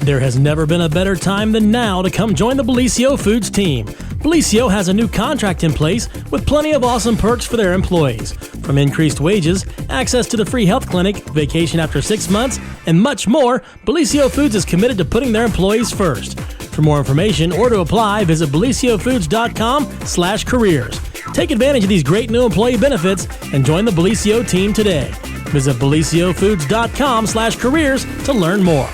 There has never been a better time than now to come join the Bellisio Foods team. Bellisio has a new contract in place with plenty of awesome perks for their employees. From increased wages, access to the free health clinic, vacation after 6 months, and much more, Bellisio Foods is committed to putting their employees first. For more information or to apply, visit BellisioFoods.com/careers. Take advantage of these great new employee benefits and join the Bellisio team today. Visit BellisioFoods.com/careers to learn more.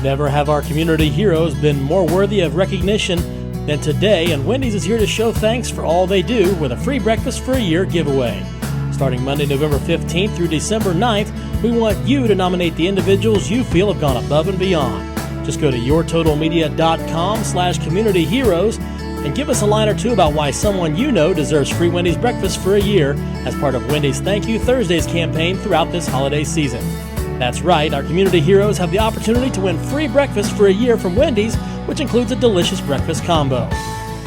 Never have our community heroes been more worthy of recognition than today, and Wendy's is here to show thanks for all they do with a free breakfast for a year giveaway. Starting Monday, November 15th through December 9th, we want you to nominate the individuals you feel have gone above and beyond. Just go to yourtotalmedia.com/communityheroes and give us a line or two about why someone you know deserves free Wendy's breakfast for a year as part of Wendy's Thank You Thursdays campaign throughout this holiday season. That's right, our community heroes have the opportunity to win free breakfast for a year from Wendy's, which includes a delicious breakfast combo.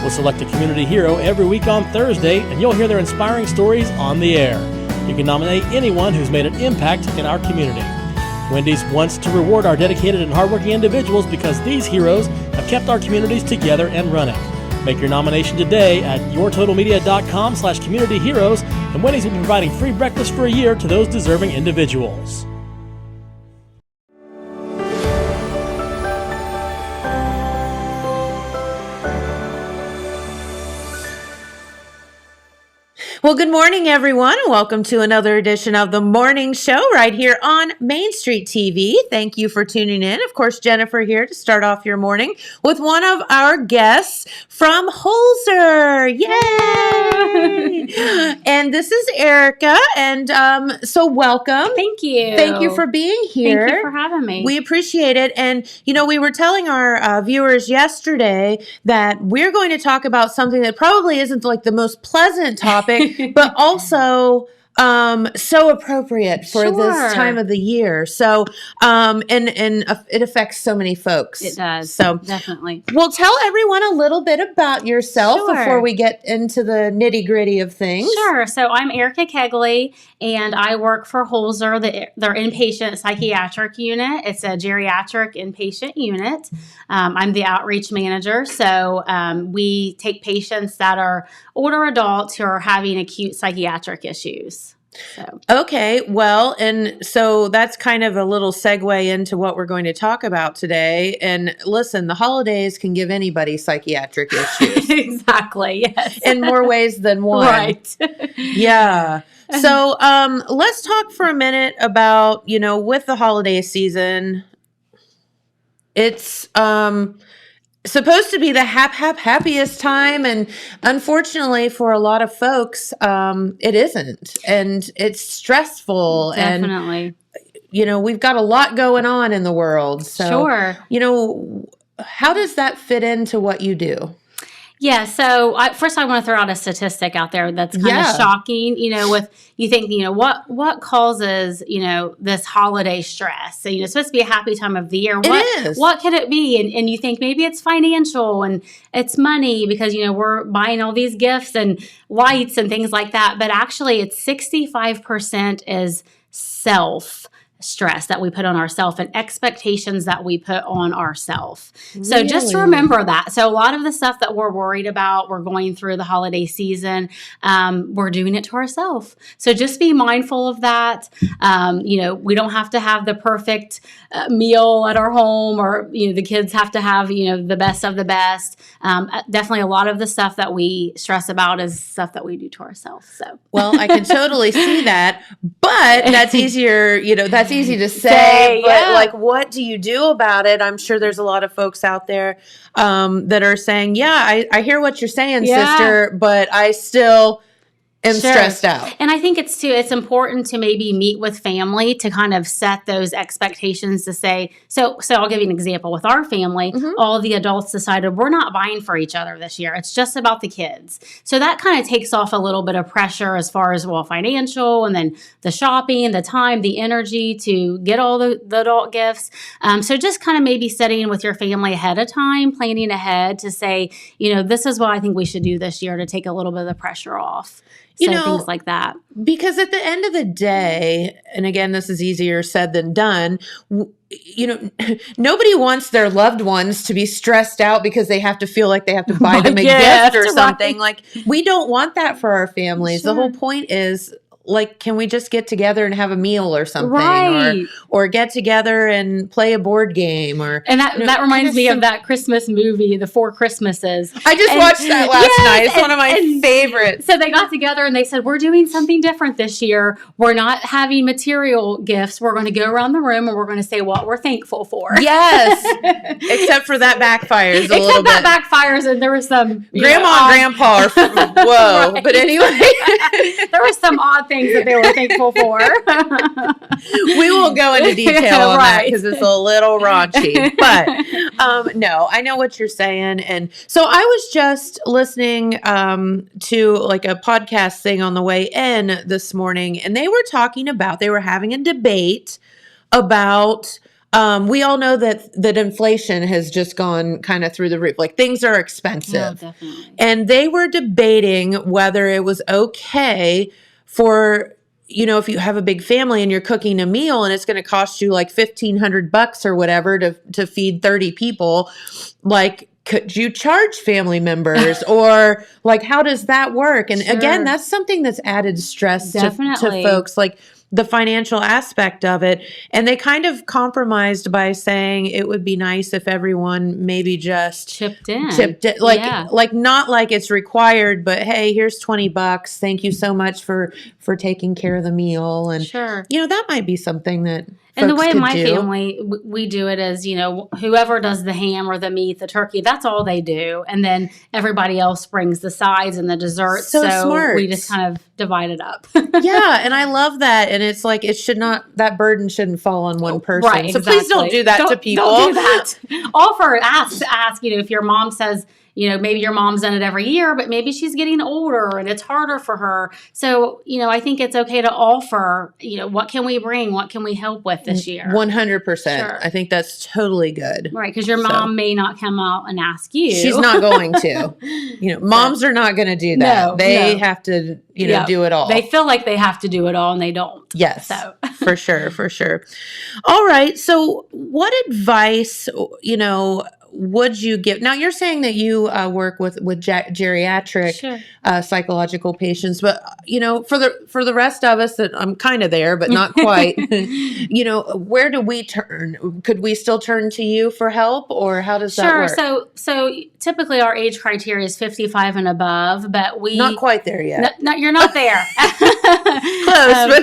We'll select a community hero every week on Thursday, and you'll hear their inspiring stories on the air. You can nominate anyone who's made an impact in our community. Wendy's wants to reward our dedicated and hardworking individuals because these heroes have kept our communities together and running. Make your nomination today at yourtotalmedia.com/communityheroes, and Wendy's will be providing free breakfast for a year to those deserving individuals. Well, good morning, everyone. Welcome to another edition of The Morning Show right here on Main Street TV. Thank you for tuning in. Of course, Jennifer here to start off your morning with one of our guests from Holzer. Yay! And this is Erica. And so welcome. Thank you. Thank you for being here. Thank you for having me. We appreciate it. And, we were telling our viewers yesterday that we're going to talk about something that probably isn't like the most pleasant topic, but also so appropriate for this time of the year. So, and it affects so many folks. It does. So definitely. Well, tell everyone a little bit about yourself before we get into the nitty gritty of things. Sure. So I'm Erica Kegley, and I work for Holzer, their inpatient psychiatric unit. It's a geriatric inpatient unit. I'm the outreach manager. So we take patients that are older adults who are having acute psychiatric issues. So. Okay, well, and so that's kind of a little segue into what we're going to talk about today. And listen, the holidays can give anybody psychiatric issues. Exactly, yes. In more ways than one. Right. Yeah. So let's talk for a minute about, with the holiday season, it's supposed to be the happiest time, and unfortunately for a lot of folks it isn't, and it's stressful. Definitely. And we've got a lot going on in the world, so sure. How does that fit into what you do? Yeah, so first I want to throw out a statistic out there that's kind of shocking, with you think, what causes, this holiday stress? So, it's supposed to be a happy time of the year. It is. What could it be? And you think maybe it's financial and it's money because, we're buying all these gifts and lights and things like that. But actually it's 65% is self stress that we put on ourselves and expectations that we put on ourselves. So just remember that. So a lot of the stuff that we're worried about, we're going through the holiday season, we're doing it to ourselves. So just be mindful of that. We don't have to have the perfect meal at our home, or, the kids have to have, the best of the best. Definitely a lot of the stuff that we stress about is stuff that we do to ourselves. So, well, I can totally see that, but that's easier, that's easy to say, but what do you do about it? I'm sure there's a lot of folks out there that are saying, I hear what you're saying, sister, but I still am stressed out. And I think it's important to maybe meet with family to kind of set those expectations to say, so I'll give you an example. With our family, all the adults decided we're not buying for each other this year. It's just about the kids. So that kind of takes off a little bit of pressure as far as, financial, and then the shopping, the time, the energy to get all the adult gifts. So just kind of maybe setting with your family ahead of time, planning ahead to say, this is what I think we should do this year to take a little bit of the pressure off. Things like that. Because at the end of the day, and again, this is easier said than done, nobody wants their loved ones to be stressed out because they have to feel like they have to buy them a gift or something. Right. Like, we don't want that for our families. Sure. The whole point is, like, can we just get together and have a meal or something, right. or get together and play a board game, and that reminds me of that Christmas movie, The Four Christmases. I just watched that last night. It's one of my favorites. So they got together and they said, we're doing something different this year. We're not having material gifts. We're going to go around the room and we're going to say what we're thankful for. Yes, except for that backfires a little bit. Except that backfires, and there was some grandma and grandpa are whoa. Right. But anyway, there was some odd things that they were thankful for. We won't go into detail on that because it's a little raunchy. But no, I know what you're saying. And so I was just listening to like a podcast thing on the way in this morning, and they were having a debate about we all know that inflation has just gone kind of through the roof. Like, things are expensive. Yeah, definitely. And they were debating whether it was okay for, if you have a big family and you're cooking a meal and it's going to cost you like $1,500 or whatever to feed 30 people, like, could you charge family members or like, how does that work? And Sure. Again, that's something that's added stress to folks, like the financial aspect of it. And they kind of compromised by saying it would be nice if everyone maybe just chipped in. Like not like it's required, but hey, here's $20. Thank you so much for taking care of the meal. And sure. That might be something that and the way in my do. family, we do it is, whoever does the ham or the meat, the turkey, that's all they do. And then everybody else brings the sides and the desserts. So smart. We just kind of divide it up. Yeah. And I love that. And it's like, that burden shouldn't fall on one person. Right, so exactly. Please don't do that to people. Don't do that. Offer, ask, if your mom says, maybe your mom's done it every year, but maybe she's getting older and it's harder for her. So, I think it's okay to offer, what can we bring? What can we help with this year? 100%. Sure. I think that's totally good. Right. Because your mom may not come out and ask you. She's not going to. Moms are not going to do that. No, they have to, do it all. They feel like they have to do it all and they don't. Yes. So. For sure. All right. So what advice, would you give? Now, you're saying that you work with geriatric Sure. Psychological patients, but for the rest of us, that I'm kind of there, but not quite. Where do we turn? Could we still turn to you for help, or how does that work? Sure. So typically our age criteria is 55 and above, but we not quite there yet. No, you're not there. Close,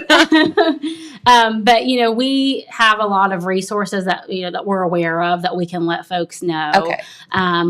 but we have a lot of resources that that we're aware of that we can let folks know. Okay.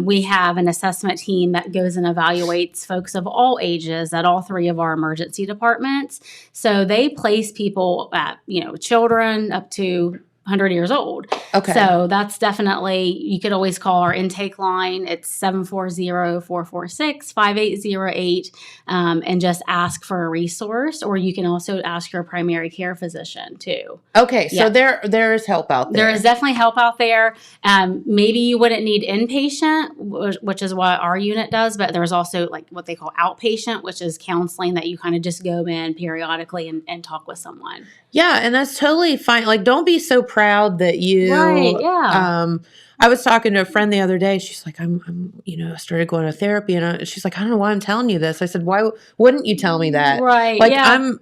We have an assessment team that goes and evaluates folks of all ages at all three of our emergency departments. So they place people at children up to 100 years old. Okay. So that's definitely, you could always call our intake line. It's 740-446-5808 and just ask for a resource, or you can also ask your primary care physician too. Okay. So there is help out there. There is definitely help out there. Maybe you wouldn't need inpatient, which is what our unit does, but there's also like what they call outpatient, which is counseling that you kind of just go in periodically and talk with someone. Yeah, and that's totally fine. Like, don't be so proud that you. Right. Yeah. I was talking to a friend the other day. She's like, I'm I started going to therapy, and she's like, I don't know why I'm telling you this. I said, why wouldn't you tell me that? Right. Like, yeah.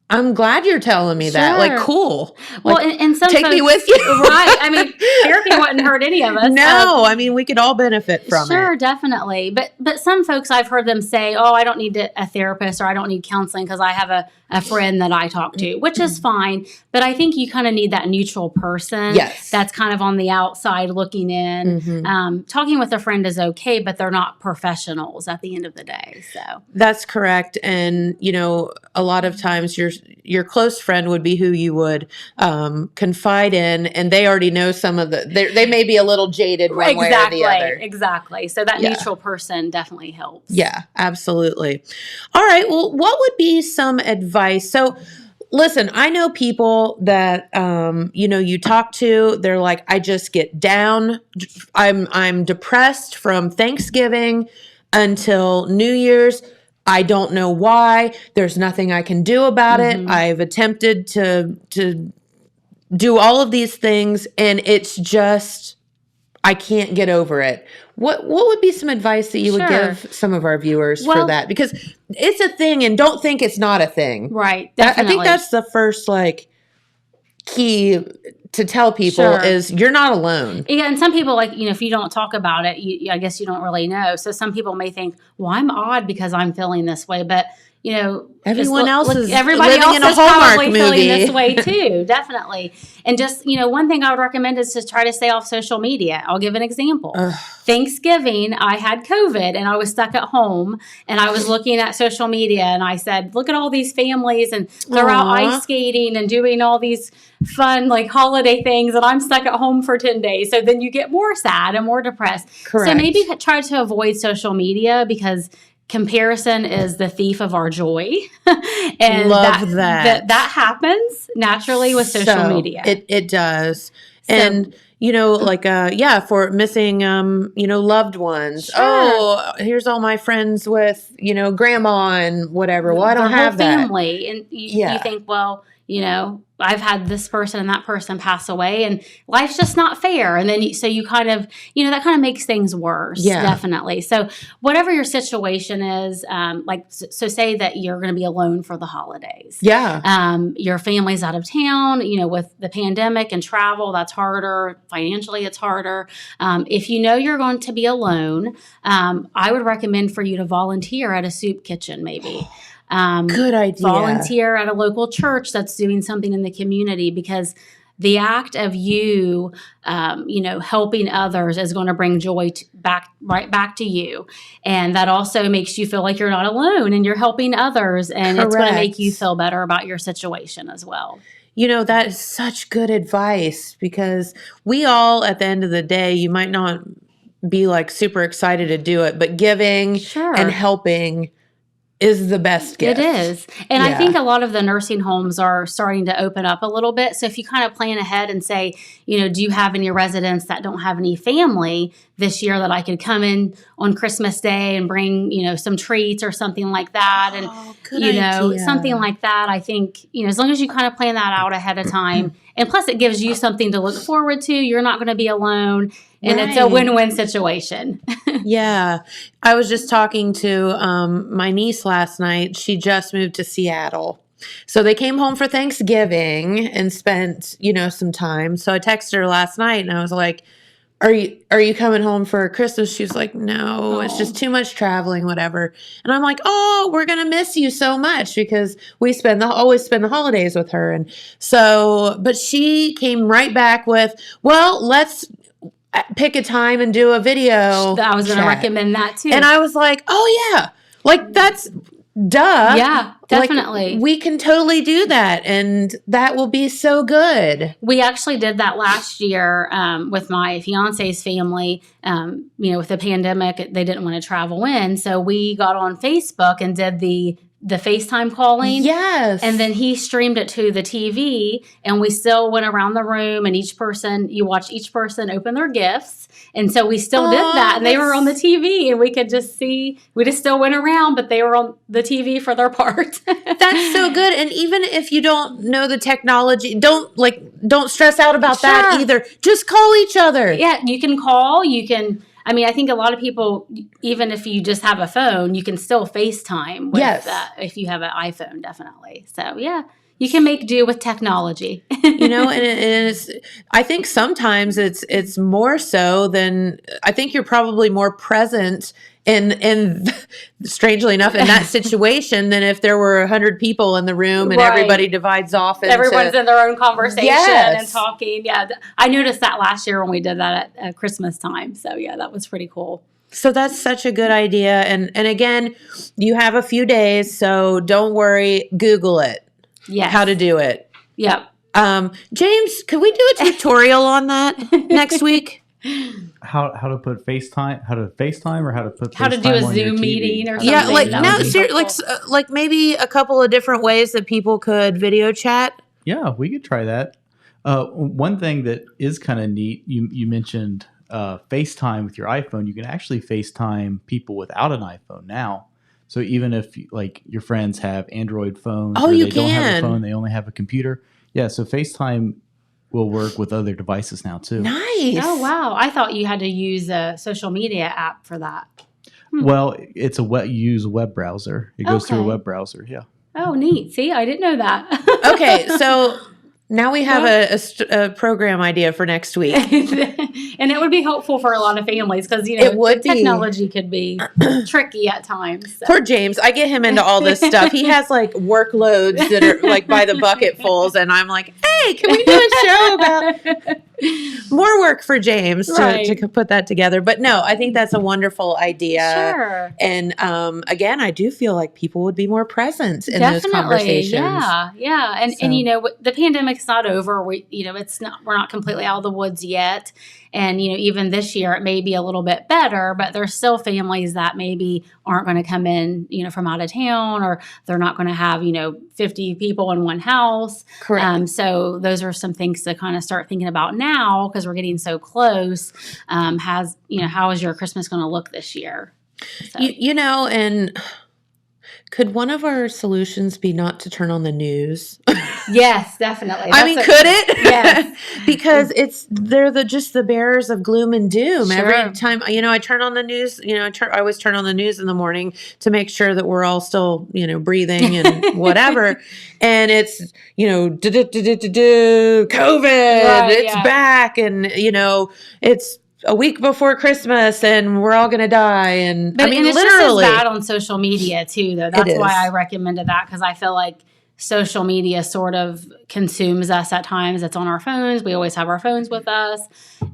I'm glad you're telling me that. Like, cool. Well, like, and some take folks, me with you. Right. I mean, therapy wouldn't hurt any of us. No, I mean, we could all benefit from it. Sure, definitely. But some folks, I've heard them say, oh, I don't need a therapist, or I don't need counseling because I have a friend that I talk to, which is fine. But I think you kind of need that neutral person. Yes. That's kind of on the outside looking in. Mm-hmm. Talking with a friend is okay, but they're not professionals at the end of the day. So that's correct. And, a lot of times your close friend would be who you would confide in, and they already know some of they may be a little jaded one way or the other. Exactly. So that neutral person definitely helps. Yeah, absolutely. All right. Well, what would be some advice? So listen, I know people that, you talk to, they're like, I just get down. I'm depressed from Thanksgiving until New Year's. I don't know why. There's nothing I can do about it. Mhm. I've attempted to do all of these things, and it's just I can't get over it. What would be some advice that you would Sure. give some of our viewers for Well- that? Because it's a thing, and don't think it's not a thing. Right. I Definitely. think that's the first key to tell people Sure. is you're not alone. Yeah, and some people, if you don't talk about it, I guess you don't really know. So some people may think, well, I'm odd because I'm feeling this way. But, Everyone else is everybody living else in a is Hallmark probably movie. feeling this way too, definitely. And just, one thing I would recommend is to try to stay off social media. I'll give an example. Thanksgiving, I had COVID and I was stuck at home and I was looking at social media and I said, look at all these families and they're out ice skating and doing all these fun holiday things and I'm stuck at home for 10 days. So then you get more sad and more depressed. Correct. So maybe try to avoid social media because comparison is the thief of our joy. And Love that. That happens naturally with social media. It does. So- And for missing loved ones. Sure. Oh, here's all my friends with grandma and whatever. Well, I don't Their whole have that. family. And you think, well, I've had this person and that person pass away and life's just not fair. And then you kind of, that kind of makes things worse. Yeah. Definitely. So whatever your situation is, so say that you're going to be alone for the holidays. Yeah. Your family's out of town, with the pandemic and travel, that's harder. Financially, it's harder. If you know you're going to be alone, I would recommend for you to volunteer at a soup kitchen, maybe. Good idea. Volunteer at a local church that's doing something in the community because the act of you, helping others is going to bring joy right back to you. And that also makes you feel like you're not alone and you're helping others. And it's going to make you feel better about your situation as well. That is such good advice because we all, at the end of the day, you might not be super excited to do it, but giving Sure. and helping is the best gift. It is. And I Yeah. think a lot of the nursing homes are starting to open up a little bit. So if you kind of plan ahead and say, do you have any residents that don't have any family this year that I could come in on Christmas Day and bring, some treats or something like that. And, good idea. something like that. I think, as long as you kind of plan that out ahead of time. And plus it gives you something to look forward to. You're not going to be alone. And it's a Right. win-win situation. Yeah. I was just talking to my niece last night. She just moved to Seattle. So they came home for Thanksgiving and spent, some time. So I texted her last night and I was like, are you coming home for Christmas? She was like, no, it's just too much traveling, whatever. And I'm like, oh, we're going to miss you so much because we always spend the holidays with her. And so, but she came right back with, well, let's pick a time and do a video. I was going to chat. recommend that too. And I was like, oh yeah, that's duh. Yeah, definitely. We can totally do that. And that will be so good. We actually did that last year with my fiance's family. With the pandemic, they didn't want to travel in. So we got on Facebook and did the FaceTime calling. Yes. And then he streamed it to the TV and we still went around the room and you watch each person open their gifts. And so we still did that and they were on the TV and we could just see, we just still went around, but they were on the TV for their part. That's so good. And even if you don't know the technology, don't stress out about that Sure. either. Just call each other. Yeah, you can call, I think a lot of people, even if you just have a phone, you can still FaceTime with, Yes. if you have an iPhone, definitely. So, yeah, you can make do with technology. And it's, I think sometimes it's more so than, I think you're probably more present in strangely enough, in that situation than if there were 100 people in the room and Right. everybody divides off. Everyone's in their own conversation Yes. and talking. Yeah, I noticed that last year when we did that at Christmas time. So, yeah, that was pretty cool. So that's such a good idea. And again, you have a few days, so don't worry. Google it. Yes. How to do it. Yep. James, could we do a tutorial on that next week? How to put FaceTime? How to FaceTime or how to put How to FaceTime do a on your Zoom TV? meeting or something. Yeah, That would be helpful. maybe a couple of different ways that people could video chat. Yeah, we could try that. One thing that is kind of neat, you mentioned FaceTime with your iPhone. You can actually FaceTime people without an iPhone now. So even if like your friends have Android phones, Oh, or you they don't have a can. phone, they only have a computer. Yeah, so FaceTime will work with other devices now too. Nice. Oh, wow. I thought you had to use a social media app for that. Well, it's you use a web browser. It goes through a Okay. web browser. Yeah. Oh, neat. See, I didn't know that. Okay, so now we have a program idea for next week. And it would be helpful for a lot of families because, It would be. technology could be tricky at times. So. Poor James. I get him into all this stuff. He has like workloads that are like by the bucketfuls, and I'm like, hey, can we do a show about more work for James to put that together? But no, I think that's a wonderful idea. Sure. And again, I do feel like people would be more present in Definitely. those conversations. Yeah. And the pandemic's not over. We're not completely out of the woods yet. And, even this year, it may be a little bit better, but there's still families that maybe aren't going to come in, from out of town, or they're not going to have, 50 people in one house. Correct. So those are some things to kind of start thinking about now because we're getting so close. How is your Christmas going to look this year? So. And could one of our solutions be not to turn on the news? Yes, definitely. Could it? Yes. Because they're just the bearers of gloom and doom. Sure. Every time, I turn on the news, I always turn on the news in the morning to make sure that we're all still, breathing and whatever. And it's, COVID, it's back. And, it's a week before Christmas and we're all going to die. And but it's literally just as bad on social media too, though. That's why I recommended that, because I feel like social media sort of consumes us at times. It's on our phones. We always have our phones with us.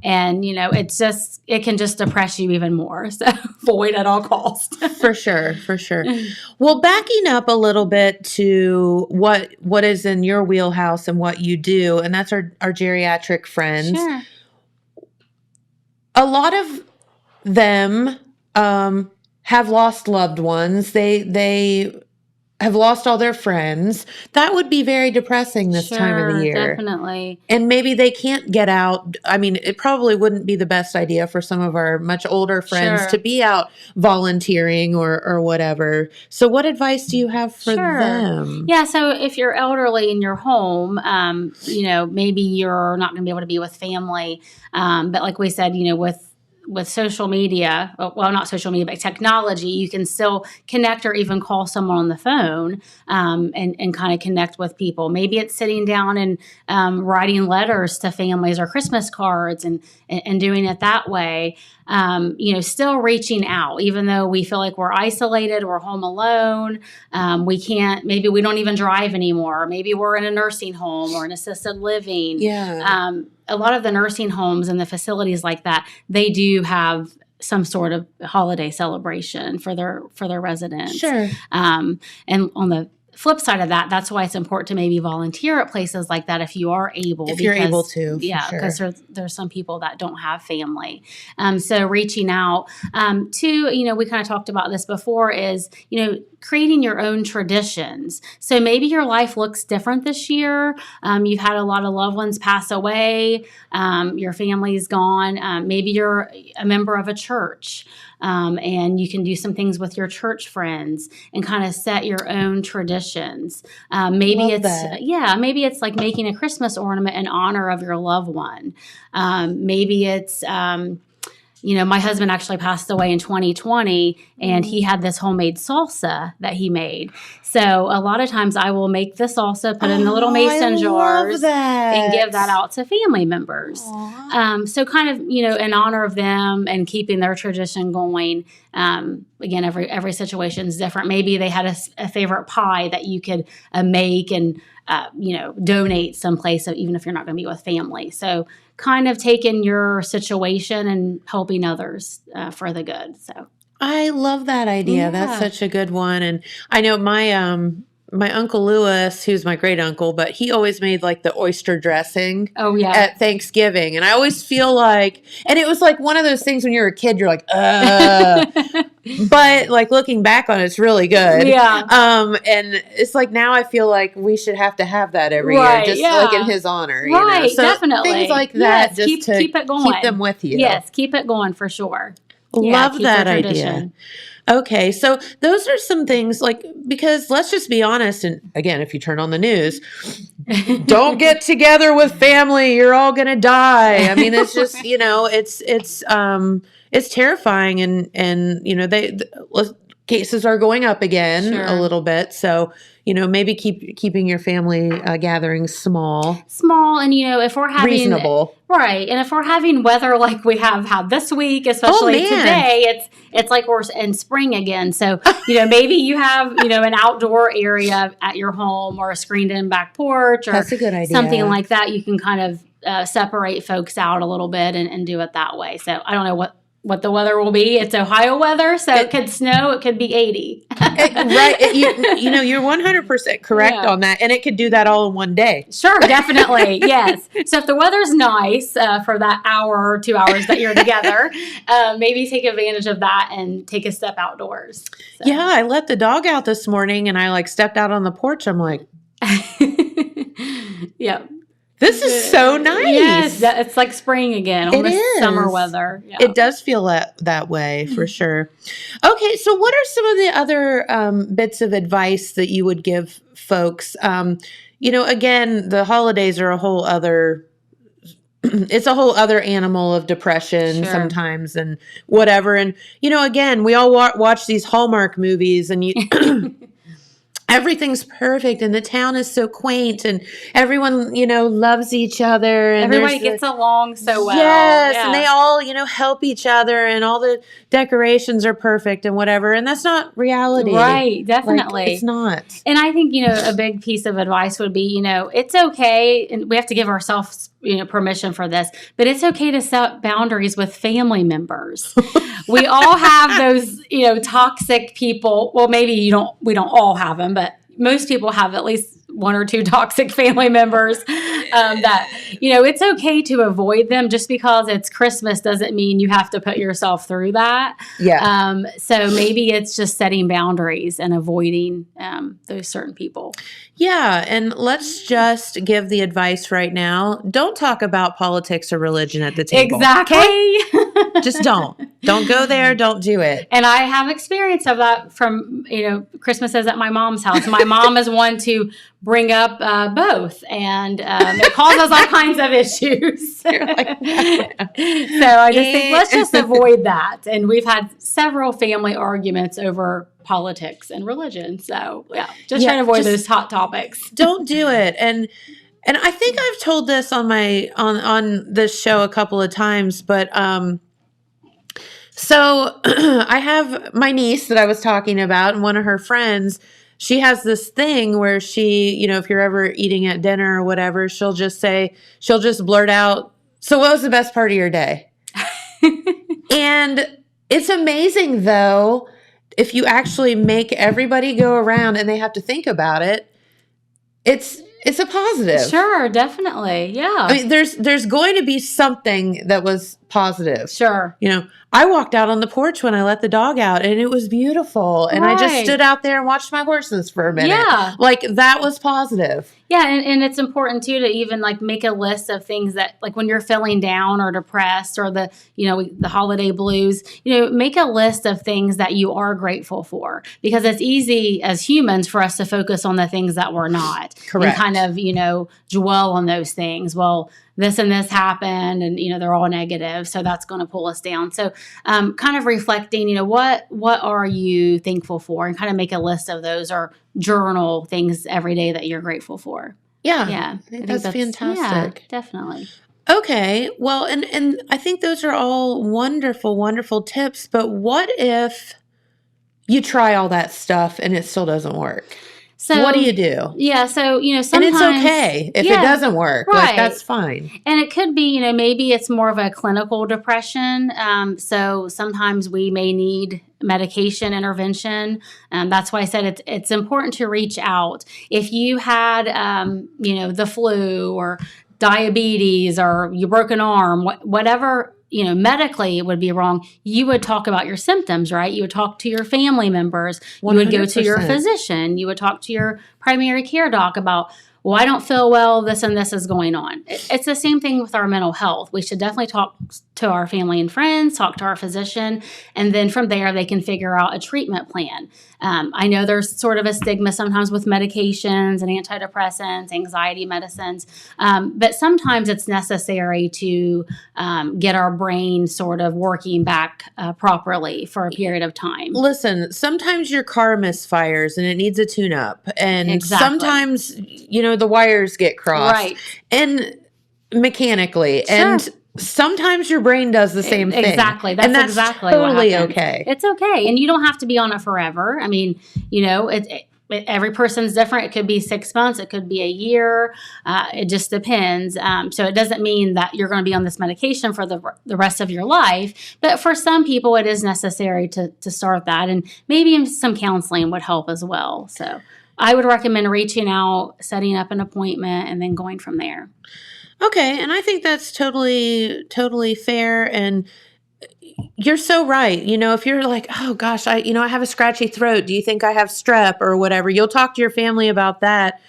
And, it can just depress you even more. So avoid at all costs. For sure. Well, backing up a little bit to what is in your wheelhouse and what you do, and that's our geriatric friends. Sure. A lot of them have lost loved ones. They have lost all their friends. That would be very depressing this time of the year. Definitely. And maybe they can't get out. I mean, it probably wouldn't be the best idea for some of our much older friends to be out volunteering or whatever. So what advice do you have for them? Yeah, so if you're elderly in your home, maybe you're not going to be able to be with family. But like we said, with social media, well, not social media, but technology, you can still connect or even call someone on the phone and kind of connect with people. Maybe it's sitting down and writing letters to families or Christmas cards and doing it that way. Still reaching out, even though we feel like we're isolated, we're home alone. Maybe we don't even drive anymore. Maybe we're in a nursing home or an assisted living. Yeah. A lot of the nursing homes and the facilities like that, they do have some sort of holiday celebration for their residents. Sure. And on the flip side of that, that's why it's important to maybe volunteer at places like that if you are able. You're able to. Yeah, because there's some people that don't have family. So reaching out to, we kind of talked about this before, is, creating your own traditions. So maybe your life looks different this year. You've had a lot of loved ones pass away. Your family's gone. Maybe you're a member of a church. And you can do some things with your church friends and kind of set your own traditions. Maybe it's like making a Christmas ornament in honor of your loved one. Maybe it's, my husband actually passed away in 2020 and he had this homemade salsa that he made. So a lot of times I will make the salsa, put it in the little mason jars and give that out to family members. So kind of, in honor of them and keeping their tradition going. Again, every situation is different. Maybe they had a favorite pie that you could make and, donate someplace, even if you're not going to be with family. So kind of taking your situation and helping others for the good. So I love that idea. Yeah. That's such a good one. And I know my Uncle Lewis, who's my great uncle, but he always made like the oyster dressing at Thanksgiving. And I always feel like, and it was like one of those things when you're a kid, you're like, but like looking back on it, it's really good. Yeah. And it's like, now I feel like we should have to have that every year, just like in his honor. Right. So definitely. things like that, yes, keep it going. Keep them with you. Yes. Keep it going for sure. Love keep that their idea. tradition. Okay, so those are some things like, because let's just be honest, and again, if you turn on the news, don't get together with family, you're all gonna die. I mean, it's just, it's terrifying, and cases are going up again Sure. a little bit. So, maybe keeping your family gatherings small, And if we're having reasonable. Right. And if we're having weather like we have had this week, especially today, it's like we're in spring again. So, maybe you have, an outdoor area at your home or a screened in back porch or That's a good idea. something like that. You can kind of separate folks out a little bit and do it that way. So I don't know what the weather will be. It's Ohio weather, so it could snow. It could be 80. Right. You're 100% correct on that. And it could do that all in one day. Sure, definitely. Yes. So if the weather's nice for that hour or 2 hours that you're together, maybe take advantage of that and take a step outdoors. So. Yeah, I let the dog out this morning and I stepped out on the porch. I'm like, yeah. This is so nice. Yes, it's like spring again, almost summer weather. Yeah. It does feel that way for sure. Okay, so what are some of the other bits of advice that you would give folks? Again, the holidays are a whole other it's a whole other animal of depression sometimes and whatever. And, again, we all watch these Hallmark movies and everything's perfect and the town is so quaint and everyone, loves each other. And everybody gets along so well. Yes, and they all, help each other and all the decorations are perfect and whatever. And that's not reality. Right, definitely. It's not. And I think, a big piece of advice would be, it's okay, and we have to give ourselves, permission for this, but it's okay to set boundaries with family members. We all have those, toxic people. Well, maybe we don't all have them, but most people have at least one or two toxic family members that, it's okay to avoid them. Just because it's Christmas doesn't mean you have to put yourself through that. Yeah. So maybe it's just setting boundaries and avoiding those certain people. Yeah. And let's just give the advice right now. Don't talk about politics or religion at the table. Exactly. Okay? Just don't. Don't go there. Don't do it. And I have experience of that from, Christmases at my mom's house. My mom is one to bring up both, and it causes all kinds of issues. So I just think let's just avoid that. And we've had several family arguments over politics and religion. So just try to avoid those hot topics. Don't do it. And I think I've told this on on this show a couple of times, but so I have my niece that I was talking about, and one of her friends, she has this thing where she, if you're ever eating at dinner or whatever, she'll just blurt out, "So what was the best part of your day?" And it's amazing though, if you actually make everybody go around and they have to think about it, it's a positive. Sure, definitely. Yeah. I mean, there's going to be something that was positive. Sure. I walked out on the porch when I let the dog out and it was beautiful. And I just stood out there and watched my horses for a minute. Yeah. That was positive. Yeah. And it's important too to even make a list of things that when you're feeling down or depressed or the holiday blues, make a list of things that you are grateful for, because it's easy as humans for us to focus on the things that we're not. Correct. And kind of, dwell on those things. Well, this and this happened and, they're all negative. So that's going to pull us down. So kind of reflecting, what are you thankful for, and kind of make a list of those or journal things every day that you're grateful for. Yeah. Yeah. I think that's fantastic. Yeah, definitely. Okay. Well, and I think those are all wonderful, wonderful tips. But what if you try all that stuff and it still doesn't work? So what do you do? Yeah. So, sometimes. And it's okay if it doesn't work. Right. That's fine. And it could be, maybe it's more of a clinical depression. So sometimes we may need medication intervention. That's why I said it's important to reach out. If you had, the flu or diabetes or you broke an arm, whatever, medically it would be wrong, you would talk about your symptoms, right? You would talk to your family members. 100%. You would go to your physician. You would talk to your primary care doc about well, I don't feel well, this and this is going on. It's the same thing with our mental health. We should definitely talk to our family and friends, talk to our physician, and then from there they can figure out a treatment plan. I know there's sort of a stigma sometimes with medications and antidepressants, anxiety medicines, but sometimes it's necessary to get our brain sort of working back properly for a period of time. Listen, sometimes your car misfires and it needs a tune-up, and Exactly. sometimes, the wires get crossed. Right. And mechanically. Sure. And sometimes your brain does the same thing. Exactly. That's and that's exactly totally what happens. okay. It's okay. And you don't have to be on it forever. I mean, every person's different. It could be 6 months. It could be a year. It just depends. So it doesn't mean that you're going to be on this medication for the rest of your life. But for some people, it is necessary to start that. And maybe some counseling would help as well. So I would recommend reaching out, setting up an appointment, and then going from there. Okay, and I think that's totally fair, and you're so right. If you're like, oh gosh, I have a scratchy throat. Do you think I have strep or whatever? You'll talk to your family about that.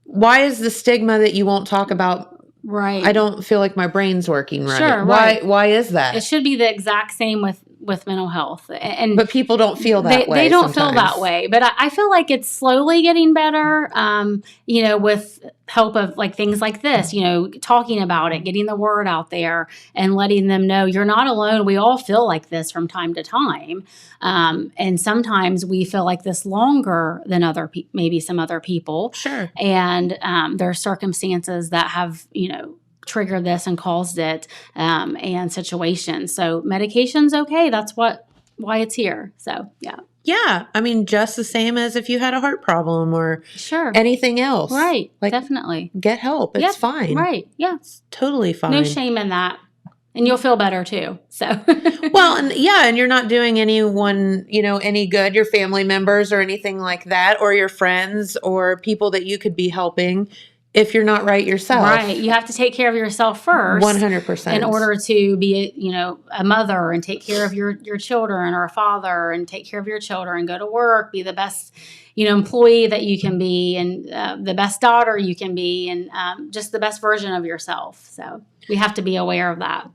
Why is the stigma that you won't talk about? Right. I don't feel like my brain's working right. Sure, Why? right. Why is that? It should be the exact same with mental health. But people don't feel that way. They don't feel sometimes. that way. But I feel like it's slowly getting better, with help of like things like this, talking about it, getting the word out there and letting them know you're not alone. We all feel like this from time to time. And sometimes we feel like this longer than maybe some other people. Sure. And there are circumstances that have, triggered this and caused it, and situations. So medication's okay. That's why it's here. So, yeah. Yeah. I mean, just the same as if you had a heart problem or Sure. anything else. Right. Like, definitely. get help. It's fine. Right. Yeah. It's totally fine. No shame in that. And you'll feel better too. So, Well, and you're not doing anyone, any good, your family members or anything like that, or your friends or people that you could be helping if you're not right yourself. right. You have to take care of yourself first. 100%. In order to be, a mother and take care of your children, or a father and take care of your children, go to work, be the best, employee that you can be, and the best daughter you can be, and just the best version of yourself. So we have to be aware of that.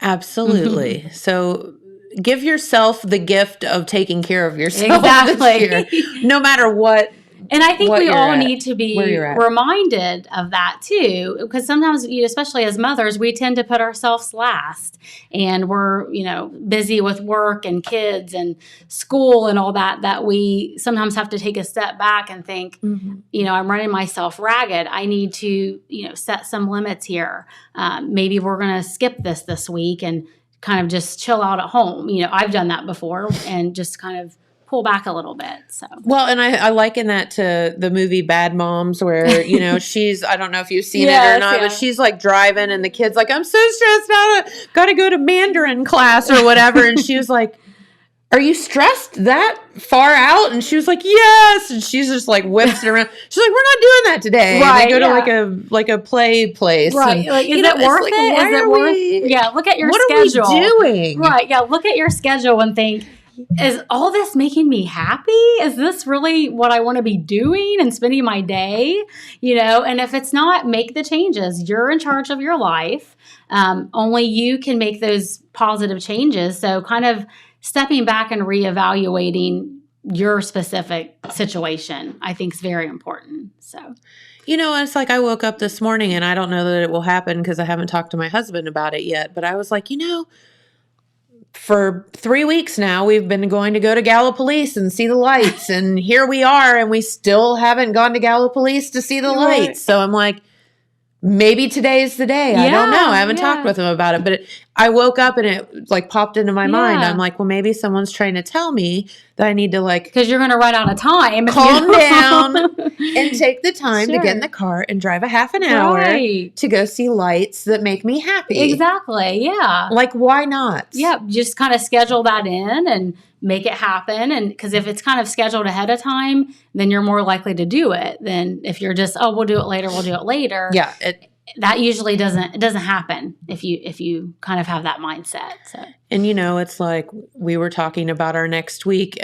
Absolutely. So give yourself the gift of taking care of yourself Exactly. this year, no matter what. And I think what we you're all at, need to be where you're at. reminded of that too, because sometimes, especially as mothers, we tend to put ourselves last, and we're, busy with work and kids and school and all that we sometimes have to take a step back and think, I'm running myself ragged. I need to, set some limits here. Maybe we're going to skip this week and kind of just chill out at home. I've done that before, and just kind of pull back a little bit. So, well, and I liken that to the movie Bad Moms, where she's, I don't know if you've seen it Yes, or not, yeah. but she's like driving, and the kid's like, I'm so stressed out, got to go to Mandarin class or whatever, and she was like, are you stressed that far out? And she was like, yes, and she's just like whips it around. She's like, we're not doing that today. Right, and they go yeah. to like a play place, right. and, Like, is it's it worth like, it? why Is it are worth we- Yeah. Look at your what schedule. are we doing? Right. Yeah. Look at your schedule and think, is all this making me happy? Is this really what I want to be doing and spending my day? And if it's not, make the changes. You're in charge of your life. Only you can make those positive changes. So kind of stepping back and reevaluating your specific situation, I think is very important. So, It's like I woke up this morning, and I don't know that it will happen because I haven't talked to my husband about it yet. But I was like, for 3 weeks now, we've been going to go to Gallipolis and see the lights. And here we are, and we still haven't gone to Gallipolis to see the Right. lights. So I'm like, maybe today's the day. I don't know. I haven't talked with him about it. But I woke up, and it like popped into my mind. Yeah. I'm like, well, maybe someone's trying to tell me that I need to like because you're going to run out of time. calm down and take the time to Sure. get in the car and drive a half an hour Right. to go see lights that make me happy. Exactly. Yeah. Like, why not? Yeah, just kind of schedule that in and make it happen. And because if it's kind of scheduled ahead of time, then you're more likely to do it than if you're just, we'll do it later. Yeah. That usually doesn't happen if you kind of have that mindset. So And it's like we were talking about our next week.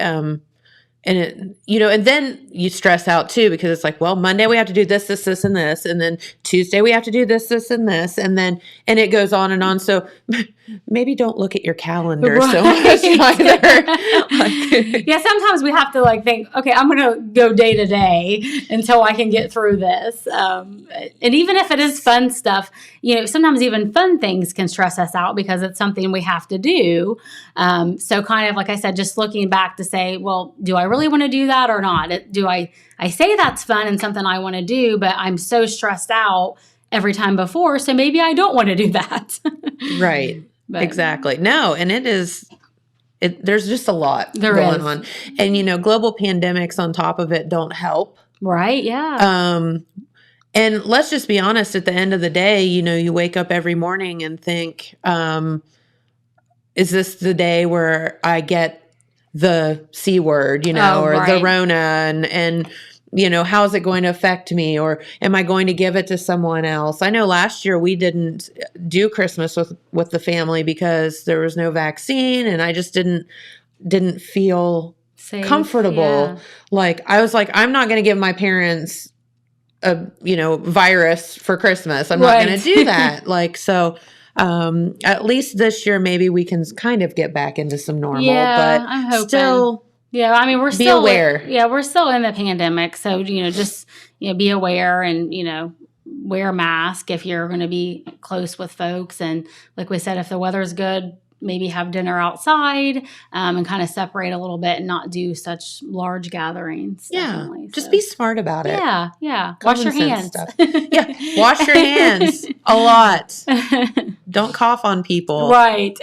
And and then you stress out too, because it's like, well, Monday we have to do this, this, this, and this. And then Tuesday we have to do this, this, and this. And it goes on and on. So maybe don't look at your calendar so much either. Yeah, sometimes we have to think, okay, I'm going to go day to day until I can get through this. And even if it is fun stuff, sometimes even fun things can stress us out because it's something we have to do. So kind of like I said, just looking back to say, well, do I really want to do that or not? Do I say that's fun and something I want to do, but I'm so stressed out every time before, so maybe I don't want to do that. Right. But, exactly. No, and there's just a lot going on. And, global pandemics on top of it don't help. Right. Yeah. And let's just be honest, at the end of the day, you wake up every morning and think, is this the day where I get the C word, or the Rona and how's it going to affect me, or am I going to give it to someone else? I know last year we didn't do Christmas with the family because there was no vaccine, and I just didn't feel safe, comfortable. Yeah. Like I was like, I'm not going to give my parents a virus for Christmas. I'm not going to do that. So. At least this year, maybe we can kind of get back into some normal, but I'm hoping. Still, yeah, I mean, we're still aware. We're still in the pandemic. So, just, be aware and, wear a mask if you're going to be close with folks. And like we said, if the weather's good, maybe have dinner outside, and kind of separate a little bit and not do such large gatherings. Yeah. Just be smart about it. Yeah. Yeah. Wash your hands. Yeah. Wash your hands a lot. Don't cough on people. Right.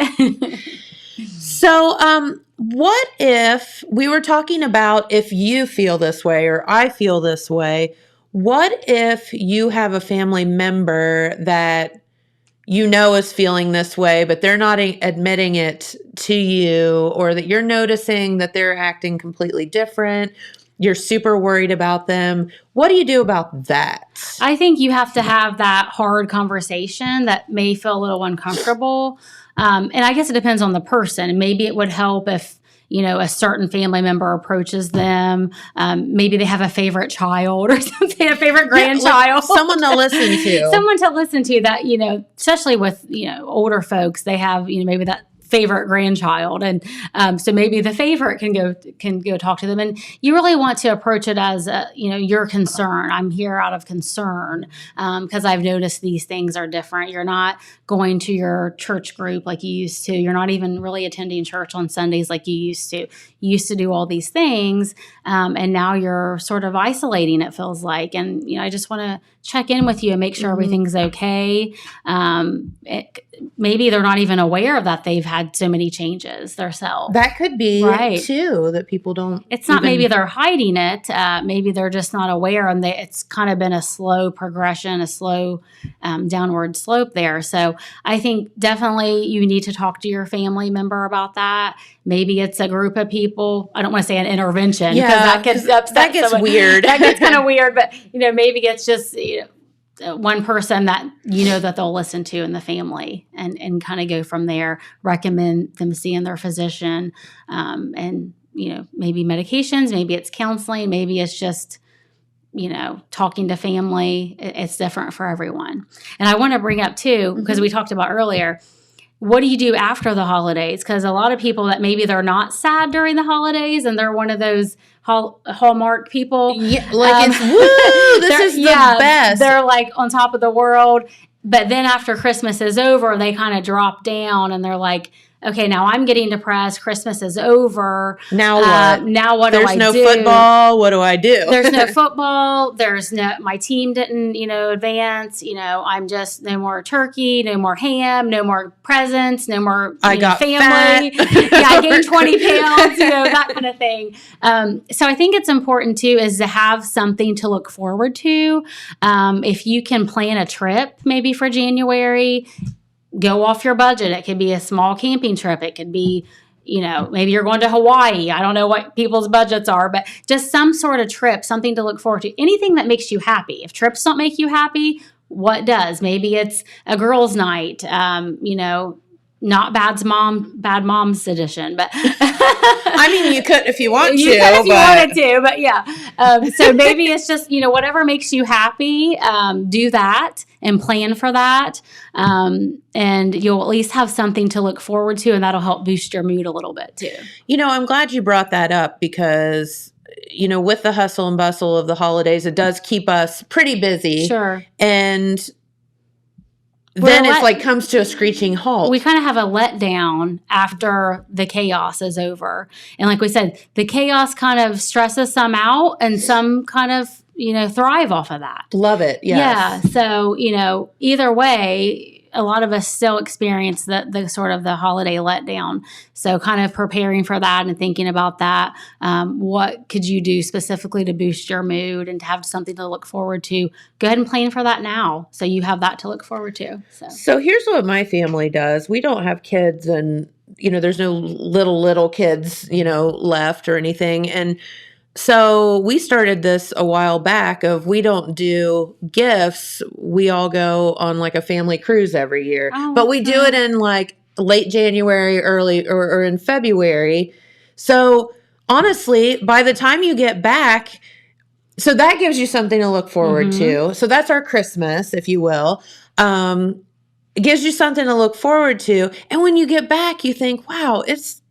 So, what if we were talking about if you feel this way or I feel this way? What if you have a family member that is feeling this way, but they're not admitting it to you, or that you're noticing that they're acting completely different? You're super worried about them. What do you do about that? I think you have to have that hard conversation that may feel a little uncomfortable. And I guess it depends on the person. Maybe it would help if, a certain family member approaches them. Maybe they have a favorite child or something, a favorite grandchild. Someone to listen to. Someone to listen to that, especially with, older folks, they have, maybe that favorite grandchild. And so maybe the favorite can go talk to them. And you really want to approach it as, your concern. I'm here out of concern because I've noticed these things are different. You're not going to your church group like you used to. You're not even really attending church on Sundays like you used to. You used to do all these things. And now you're sort of isolating, it feels like. And, I just want to check in with you and make sure everything's okay. Maybe they're not even aware of that they've had so many changes themselves. That could be too, that people don't. It's not maybe they're hiding it. Maybe they're just not aware, and it's kind of been a slow progression, a slow downward slope there. So I think definitely you need to talk to your family member about that. Maybe it's a group of people. I don't want to say an intervention because that gets upset. That gets weird. That gets kind of weird, but maybe it's just one person that that they'll listen to in the family and kind of go from there. Recommend them seeing their physician, and maybe medications, maybe it's counseling, maybe it's just talking to family. It's different for everyone. And I want to bring up too, because we talked about earlier, what do you do after the holidays? Because a lot of people that maybe they're not sad during the holidays and they're one of those Hallmark people. Yeah, it's woo, this is the best. They're like on top of the world. But then after Christmas is over, they kind of drop down and they're like, okay, now I'm getting depressed. Christmas is over. Now what? Now what do I do? There's no football. What do I do? There's no football. There's my team didn't, advance. I'm just no more turkey, no more ham, no more presents, no more family. I gained 20 pounds, that kind of thing. So I think it's important too, is to have something to look forward to. If you can plan a trip maybe for January, go off your budget. It could be a small camping trip. It could be, maybe you're going to Hawaii. I don't know what people's budgets are, but just some sort of trip, something to look forward to. Anything that makes you happy. If trips don't make you happy, what does? Maybe it's a girls' night, not bad mom's edition, but I mean, you could if you want to. You could if you wanted to, but yeah. So maybe it's just, whatever makes you happy, do that and plan for that. And you'll at least have something to look forward to, and that'll help boost your mood a little bit too. I'm glad you brought that up because, with the hustle and bustle of the holidays, it does keep us pretty busy. Sure. And then it's like comes to a screeching halt. We kind of have a letdown after the chaos is over. And like we said, the chaos kind of stresses some out and some kind of, thrive off of that. Love it. Yes. Yeah. So, either way, a lot of us still experience the sort of the holiday letdown. So kind of preparing for that and thinking about that. What could you do specifically to boost your mood and to have something to look forward to? Go ahead and plan for that now, so you have that to look forward to. So here's what my family does. We don't have kids, and there's no little kids, left or anything. And so we started this a while back we don't do gifts. We all go on like a family cruise every year, but we do it in like late January, early or in February. So honestly, by the time you get back, so that gives you something to look forward to. So that's our Christmas, if you will. It gives you something to look forward to. And when you get back, you think, wow, it's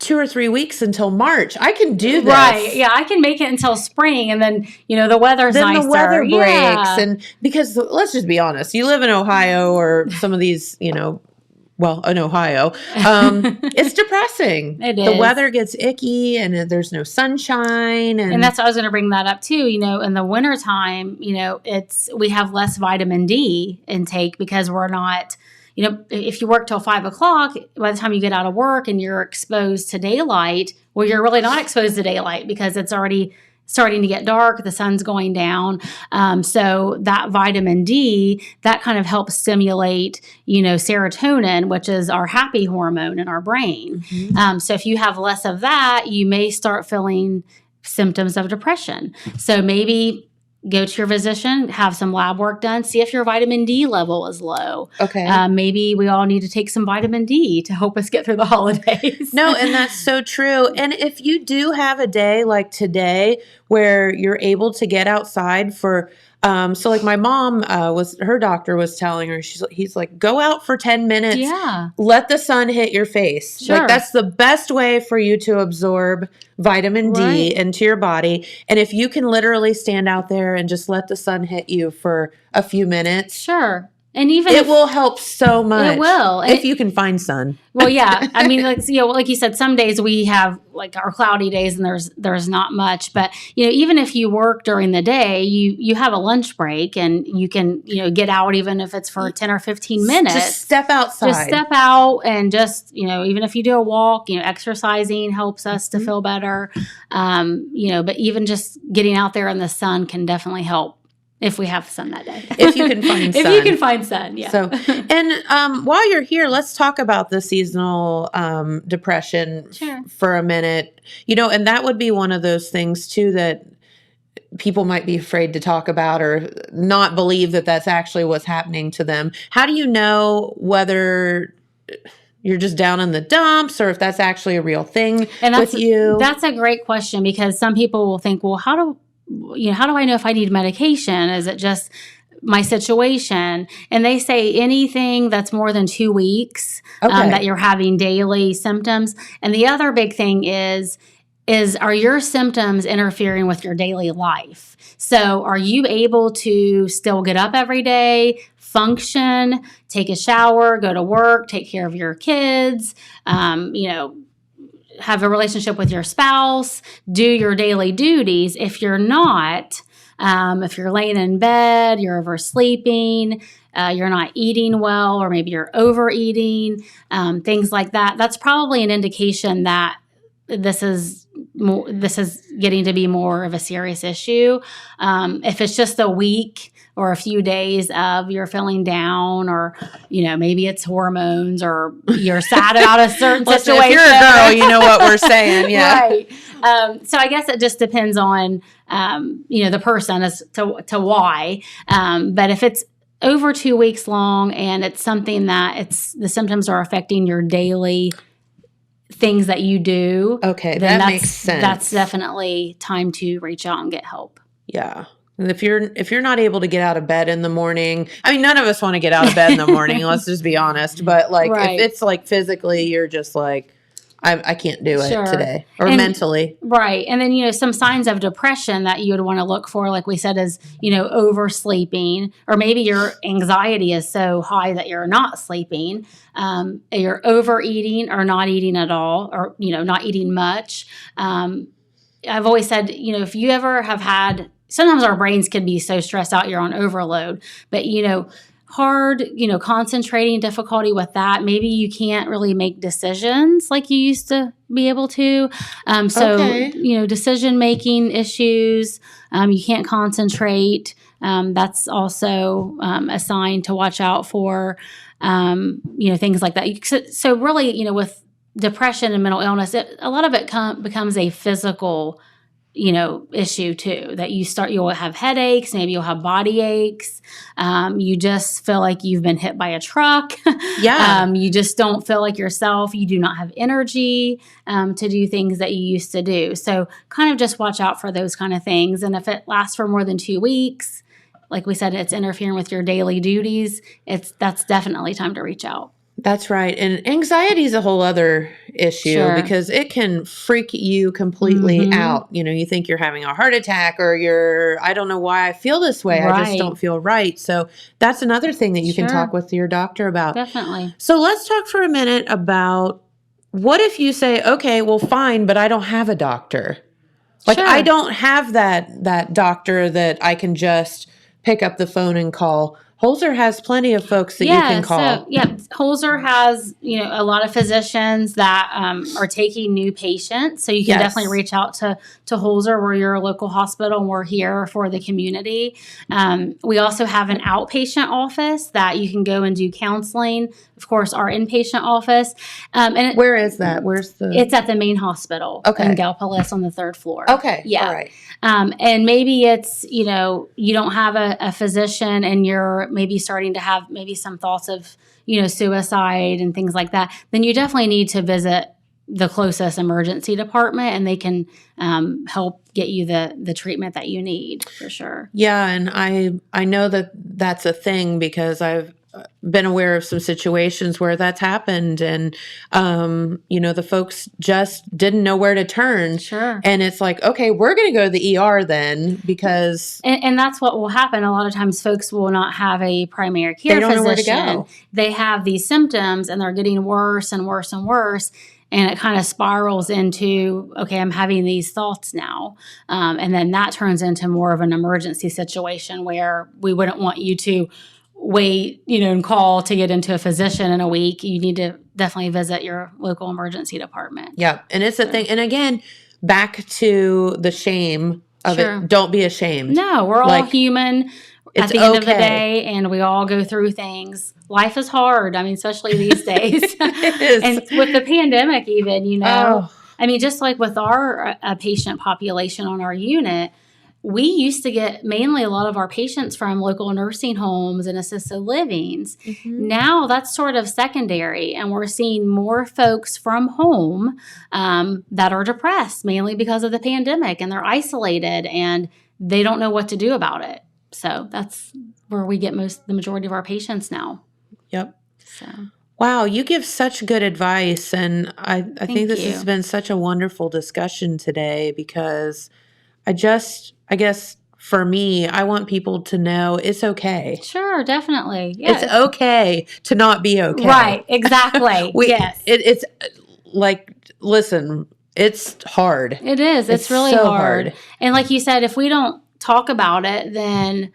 2 or 3 weeks until March. I can do this. Right. Yeah, I can make it until spring, and then, the weather's then nicer. The weather breaks. And because let's just be honest, you live in Ohio or some of these, in Ohio, it's depressing. It is. The weather gets icky and there's no sunshine. And that's what I was going to bring that up too. In the wintertime, we have less vitamin D intake because we're not, if you work till 5 o'clock, by the time you get out of work and you're exposed to daylight, well, you're really not exposed to daylight because it's already starting to get dark, the sun's going down. So that vitamin D, that kind of helps stimulate, serotonin, which is our happy hormone in our brain. So if you have less of that, you may start feeling symptoms of depression. So maybe go to your physician, have some lab work done, see if your vitamin D level is low. Okay. Maybe we all need to take some vitamin D to help us get through the holidays. No, and that's so true. And if you do have a day like today where you're able to get outside for so like my mom her doctor was telling her, he's like, go out for 10 minutes. Yeah. Let the sun hit your face. Sure. Like that's the best way for you to absorb vitamin D into your body. And if you can literally stand out there and just let the sun hit you for a few minutes. Sure. And even it will help so much. It will. If you can find sun. Well, yeah. I mean, like you said, some days we have like our cloudy days and there's not much. But, even if you work during the day, you have a lunch break and you can, get out even if it's for 10 or 15 minutes. Just step outside. Just step out and just, even if you do a walk, exercising helps us to feel better. But even just getting out there in the sun can definitely help. If we have sun that day. If you can find sun. If you can find sun, yeah. So, and while you're here, let's talk about the seasonal depression for a minute. And that would be one of those things, too, that people might be afraid to talk about or not believe that that's actually what's happening to them. How do you know whether you're just down in the dumps or if that's actually a real thing with you? That's a great question because some people will think, well, how do I know if I need medication? Is it just my situation? And they say anything that's more than 2 weeks that you're having daily symptoms. And the other big thing is are your symptoms interfering with your daily life? So are you able to still get up every day, function, take a shower, go to work, take care of your kids, have a relationship with your spouse, do your daily duties? If you're not, if you're laying in bed, you're oversleeping, you're not eating well, or maybe you're overeating, things like that, that's probably an indication that this is getting to be more of a serious issue. If it's just a week or a few days of you're feeling down or, maybe it's hormones or you're sad about a certain situation. If you're a girl, you know what we're saying. Yeah. Right. So I guess it just depends on, the person as to why. But if it's over 2 weeks long, and it's something that the symptoms are affecting your daily things that you do. Okay, then that makes sense. That's definitely time to reach out and get help. Yeah. And if you're not able to get out of bed in the morning, I mean, none of us want to get out of bed in the morning, let's just be honest. But like, Right. if it's like physically, you're just like, I can't do it Sure. today, or And- mentally. Right. And then, some signs of depression that you would want to look for, like we said, is, oversleeping, or maybe your anxiety is so high that you're not sleeping. You're overeating or not eating at all, or, not eating much. I've always said, if you ever have had, sometimes our brains can be so stressed out, you're on overload, but, hard, concentrating difficulty with that. Maybe you can't really make decisions like you used to be able to. Okay. Decision-making issues, you can't concentrate. That's also a sign to watch out for, things like that. So really, with depression and mental illness, a lot of it becomes a physical issue too, that you'll have headaches, maybe you'll have body aches. You just feel like you've been hit by a truck. Yeah. You just don't feel like yourself. You do not have energy to do things that you used to do. So kind of just watch out for those kind of things. And if it lasts for more than 2 weeks, like we said, it's interfering with your daily duties, that's definitely time to reach out. That's right. And anxiety is a whole other issue because it can freak you completely out. You think you're having a heart attack, or I don't know why I feel this way. I just don't feel right. So that's another thing that you can talk with your doctor about. Definitely. So let's talk for a minute about, what if you say, okay, well, fine, but I don't have a doctor. Like, I don't have that doctor that I can just pick up the phone and call. Holzer has plenty of folks that you can call. Holzer has, a lot of physicians that are taking new patients. So you can definitely reach out to Holzer. We're your local hospital, and we're here for the community. We also have an outpatient office that you can go and do counseling. Of course, our inpatient office. And where is that? It's at the main hospital in Gallipolis on the 3rd floor. Okay. Yeah. All right. And maybe it's, you don't have a physician, and you're maybe starting to have maybe some thoughts of, suicide and things like that. Then you definitely need to visit the closest emergency department, and they can help get you the treatment that you need, for sure. Yeah. And I know that that's a thing, because I've been aware of some situations where that's happened, and the folks just didn't know where to turn. Sure. And it's like, okay, we're going to go to the ER then, because and that's what will happen. A lot of times folks will not have a primary care physician. They don't know where to go. They have these symptoms, and they're getting worse and worse and worse. And it kind of spirals into, okay, I'm having these thoughts now. And then that turns into more of an emergency situation, where we wouldn't want you to wait, and call to get into a physician in a week. You need to definitely visit your local emergency department. Yeah. And it's a thing. And again, back to the shame of it. Don't be ashamed. No, we're all human at the end of the day, and we all go through things. Life is hard. I mean, especially these days. It is. And with the pandemic even, I mean, just like with our patient population on our unit, we used to get mainly a lot of our patients from local nursing homes and assisted livings. Mm-hmm. Now that's sort of secondary, and we're seeing more folks from home that are depressed, mainly because of the pandemic, and they're isolated and they don't know what to do about it. So that's where we get the majority of our patients now. Yep. So. Wow, you give such good advice, and I think this has been such a wonderful discussion today, because I guess for me, I want people to know it's okay. Sure, definitely. Yeah, it's okay to not be okay. Right, exactly. Yes. It's like, listen, it's hard. It is. It's really so hard. And like you said, if we don't talk about it, then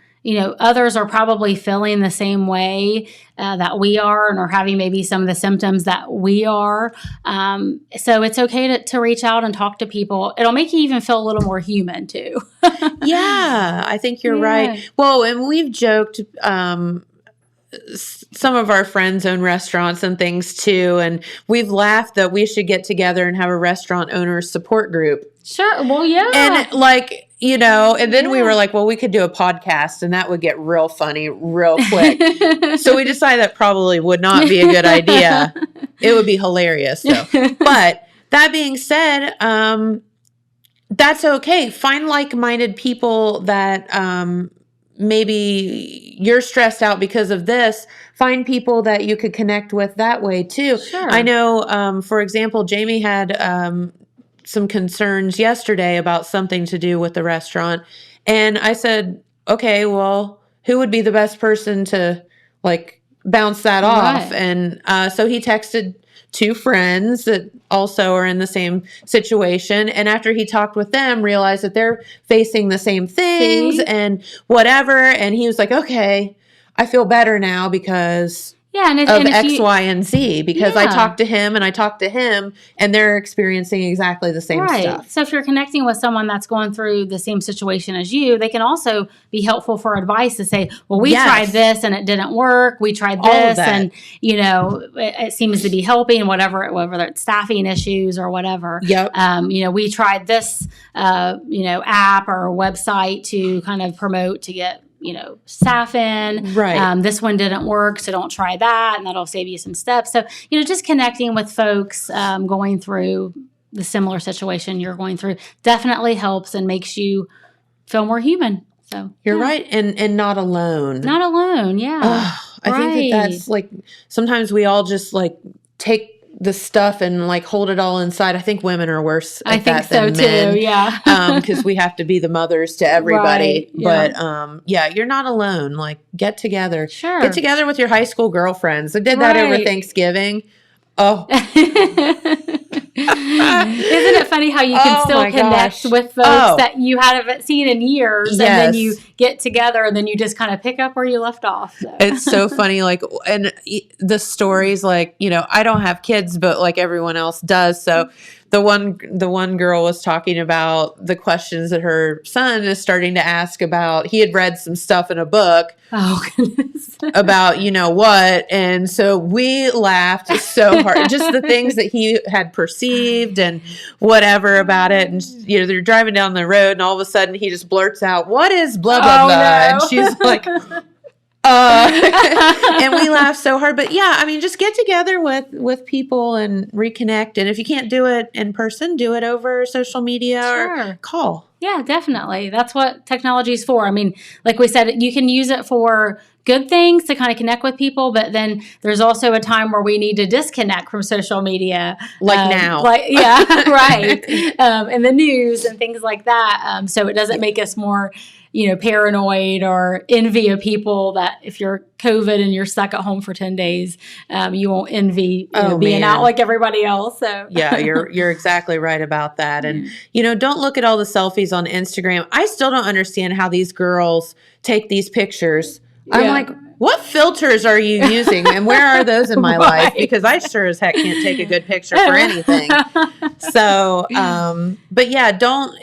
others are probably feeling the same way that we are, and are having maybe some of the symptoms that we are. So it's okay to reach out and talk to people. It'll make you even feel a little more human too. Yeah, I think you're right. Well, and we've joked some of our friends own restaurants and things too. And we've laughed that we should get together and have a restaurant owners support group. Sure. Well, yeah. And like, and then we Yeah. were like, well, we could do a podcast and that would get real funny real quick. So we decided that probably would not be a good idea. It would be hilarious though. But that being said, that's okay. Find like-minded people that maybe you're stressed out because of this. Find people that you could connect with that way too. Sure. I know, for example, Jamie had some concerns yesterday about something to do with the restaurant. And I said, okay, well, who would be the best person to like bounce that off? Right. And so he texted 2 friends that also are in the same situation. And after he talked with them, realized that they're facing the same things See? and whatever. And he was like, okay, I feel better now because Yeah, and, of and if X, you, Y, and Z, because I Yeah. talked to him and I talked to him and they're experiencing exactly the same right. stuff. So if you're connecting with someone that's going through the same situation as you, they can also be helpful for advice to say, well, we Yes. tried this and it didn't work. We tried All of this that. and, it seems to be helping, whether it's staffing issues or whatever. Yep. We tried this, app or website to kind of promote to get, staff in. Right. This one didn't work, so don't try that, and that'll save you some steps. So, just connecting with folks going through the similar situation you're going through definitely helps and makes you feel more human. So You're yeah. right. And not alone. Not alone. Yeah. I think that that's like, sometimes we all just like take the stuff and like hold it all inside. I think women are worse at I think that so than too. men. Yeah. Because we have to be the mothers to everybody. Right, yeah. But you're not alone. Like, get together. Sure. Get together with your high school girlfriends. I did that over Right. Thanksgiving. Oh, Isn't it funny how you can Oh still my connect gosh. with folks Oh. that you haven't seen in years, and Yes. then you get together, and then you just kind of pick up where you left off. So. it's so funny. Like, and the stories, like, I don't have kids, but like everyone else does. So the one girl was talking about the questions that her son is starting to ask about. He had read some stuff in a book Oh goodness. about what, and so we laughed so hard. Just the things that he had perceived and whatever about it. And they're driving down the road, and all of a sudden he just blurts out, "What is blah blah Oh, blah?" no. And she's like, and we laugh so hard. But yeah, I mean, just get together with people and reconnect. And if you can't do it in person, do it over social media or Sure. call. Yeah, definitely. That's what technology is for. I mean, like we said, you can use it for good things to kind of connect with people, but then there's also a time where we need to disconnect from social media. Like now. Yeah, right. And the news and things like that. So it doesn't make us more, paranoid or envy of people that if you're COVID and you're stuck at home for 10 days, you won't envy being man. out like everybody else. So Yeah, you're exactly right about that. And don't look at all the selfies on Instagram. I still don't understand how these girls take these pictures. I'm Yeah. like, what filters are you using, and where are those in my life? Right. Because I sure as heck can't take a good picture for anything. So, but yeah, don't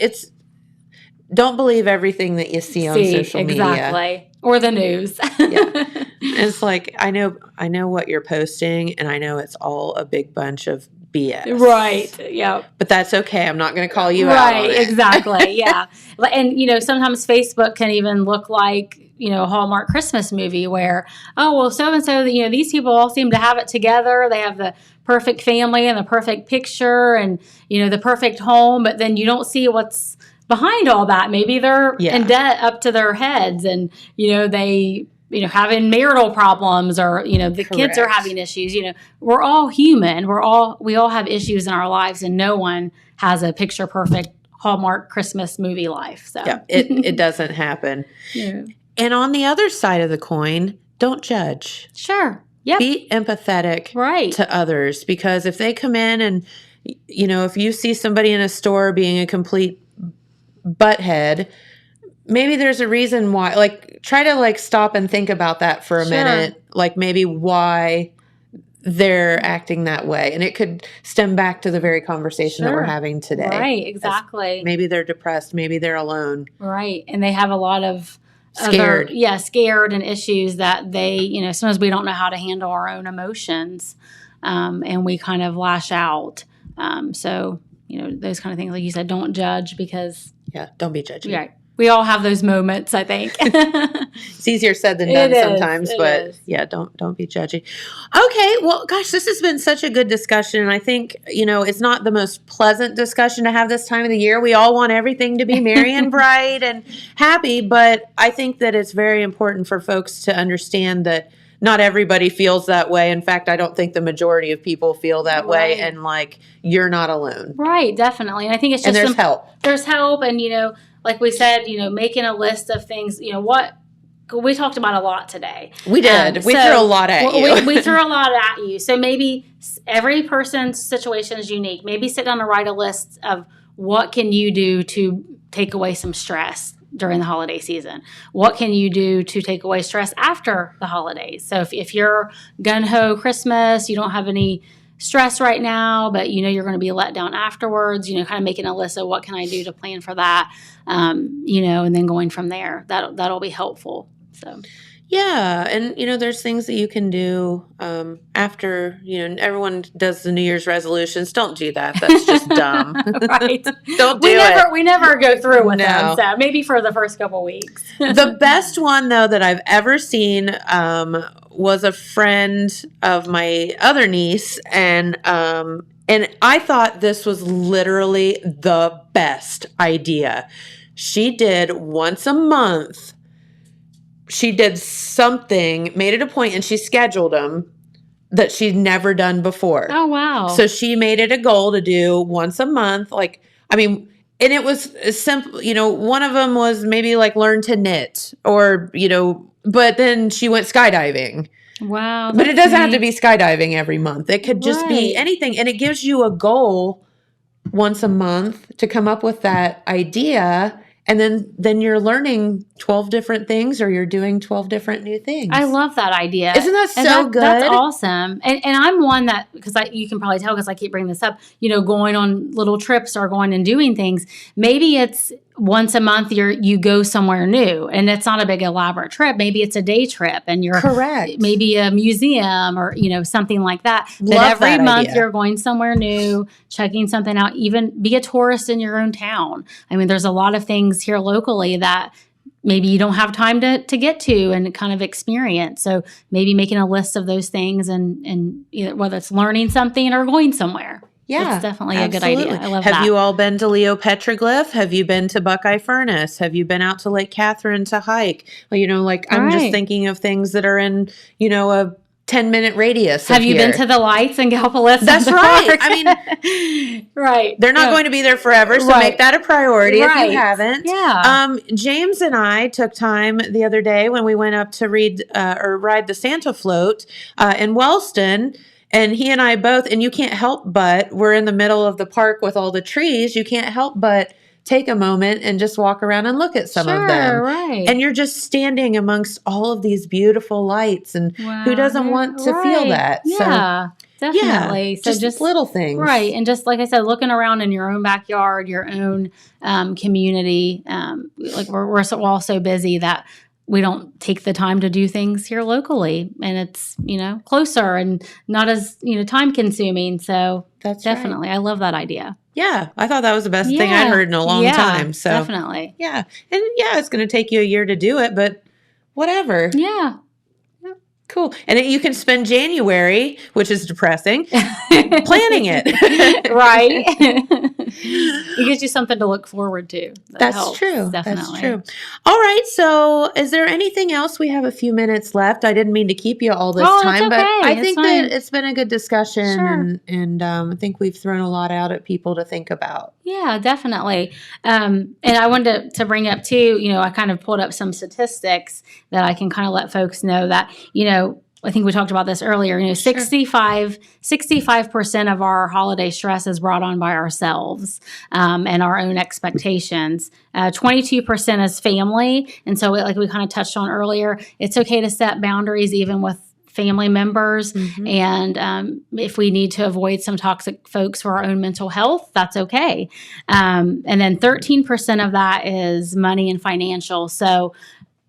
believe everything that you see on social media. Exactly. Or the news. Yeah. It's like, I know what you're posting, and I know it's all a big bunch of BS. Right. Yeah. But that's okay. I'm not going to call you out on Right. it. Exactly. Yeah. And, sometimes Facebook can even look like, a Hallmark Christmas movie where, oh, well, so-and-so, these people all seem to have it together. They have the perfect family and the perfect picture and, the perfect home. But then you don't see what's behind all that. Maybe they're in debt up to their heads and, they having marital problems or, the kids are Correct. having issues. We're all human. We all have issues in our lives, and no one has a picture perfect Hallmark Christmas movie life. So Yeah, it doesn't happen. yeah. And on the other side of the coin, don't judge. Sure. Yep. Be empathetic Right. to others, because if they come in and, if you see somebody in a store being a complete butthead, maybe there's a reason why. Like, try to like stop and think about that for a Sure. minute. Like, maybe why they're acting that way. And it could stem back to the very conversation that we're Sure. having today. Right. Exactly. Maybe they're depressed. Maybe they're alone. Right. And they have a lot of Scared. scared and issues that they, sometimes we don't know how to handle our own emotions, and we kind of lash out. So, those kind of things, like you said, don't judge because. Yeah, don't be judgy. Right. We all have those moments, I think. It's easier said than done sometimes, but yeah, don't be judgy. Okay, well, gosh, this has been such a good discussion, and I think it's not the most pleasant discussion to have this time of the year. We all want everything to be merry and bright and happy, but I think that it's very important for folks to understand that not everybody feels that way. In fact, I don't think the majority of people feel that way, and you're not alone. Right, definitely. And I think it's just there's help. There's help, and like we said, making a list of things, what we talked about a lot today. We did. We threw a lot at you. We threw a lot at you. So maybe every person's situation is unique. Maybe sit down and write a list of what can you do to take away some stress during the holiday season. What can you do to take away stress after the holidays? So if you're gung-ho Christmas, you don't have any stress right now, but you're going to be let down afterwards, kind of making a list of what can I do to plan for that, and then going from there. That'll be helpful. So yeah, and there's things that you can do after everyone does the New Year's resolutions. Don't do that. That's just dumb. Right. Don't do it. We never go through with them. So maybe for the first couple weeks. The best one though that I've ever seen was a friend of my other niece, and I thought this was literally the best idea. She did once a month. She did something, made it a point, and she scheduled them that she'd never done before. Oh, wow. So she made it a goal to do once a month. And it was simple. One of them was maybe learn to knit or, but then she went skydiving. Wow. But it doesn't have to be skydiving every month. It could just be anything. And it gives you a goal once a month to come up with that idea. And then you're learning 12 different things, or you're doing 12 different new things. I love that idea. Isn't that so good? That's awesome. And I'm one that, because you can probably tell because I keep bringing this up, going on little trips or going and doing things. Maybe it's once a month you go somewhere new, and it's not a big elaborate trip. Maybe it's a day trip, and you're correct. Maybe a museum or something like that. Love that every that month idea. You're going somewhere new, checking something out. Even be a tourist in your own town. I mean, there's a lot of things here locally that maybe you don't have time to get to and kind of experience. So maybe making a list of those things, and either whether it's learning something or going somewhere. Yeah, it's definitely absolutely. a good idea. I love that. Have you all been to Leo Petroglyph? Have you been to Buckeye Furnace? Have you been out to Lake Catherine to hike? Well, I'm just thinking of things that are in, a 10-minute radius. Have you been to the lights in Gallipolis? That's right. I mean, right. They're not going to be there forever, so make that a priority if you haven't. Yeah. James and I took time the other day when we went up to ride the Santa float in Wellston. And he and I both, and you can't help but, we're in the middle of the park with all the trees. You can't help but take a moment and just walk around and look at some of them. Right. And you're just standing amongst all of these beautiful lights. And who doesn't want to feel that? Yeah, definitely. Yeah, so just little things. Right. And just like I said, looking around in your own backyard, your own community. We're all so busy that we don't take the time to do things here locally, and it's, closer and not as, time consuming. So that's definitely, I love that idea. Yeah. I thought that was the best thing I'd heard in a long time. So definitely. Yeah. And it's going to take you a year to do it, but whatever. Yeah. Cool. And you can spend January, which is depressing, planning it. Right. It gives you something to look forward to. That's helps, true. Definitely. That's true. All right. So is there anything else? We have a few minutes left. I didn't mean to keep you all this time, but I think that it's been a good discussion, and I think we've thrown a lot out at people to think about. Yeah, definitely. And I wanted to bring up too, I kind of pulled up some statistics that I can kind of let folks know that, I think we talked about this earlier, 65% of our holiday stress is brought on by ourselves and our own expectations. 22% is family. And so like we kind of touched on earlier, it's okay to set boundaries even with family members. Mm-hmm. And if we need to avoid some toxic folks for our own mental health, that's okay. And then 13% of that is money and financial. So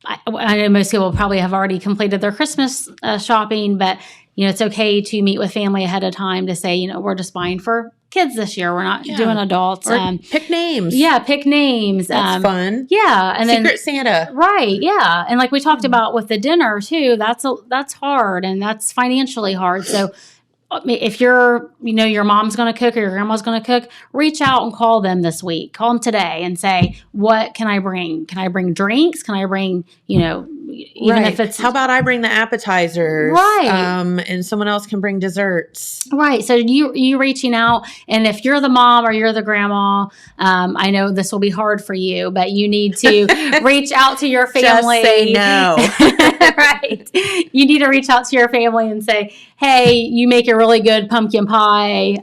I know most people probably have already completed their Christmas shopping, but it's okay to meet with family ahead of time to say, we're just buying for kids this year. We're not doing adults. Or pick names. Yeah, pick names. That's fun. Yeah, and Secret Santa. Right. Yeah, and like we talked about with the dinner too, that's hard and that's financially hard. So if your mom's going to cook or your grandma's going to cook, reach out and call them this week. Call them today and say, what can I bring? Can I bring drinks? Can I bring, even if it's... How about I bring the appetizers? Right. And someone else can bring desserts. Right. So you reaching out, and if you're the mom or you're the grandma, I know this will be hard for you, but you need to reach out to your family. Just say no. Right. You need to reach out to your family and say, hey, you make a really good pumpkin pie,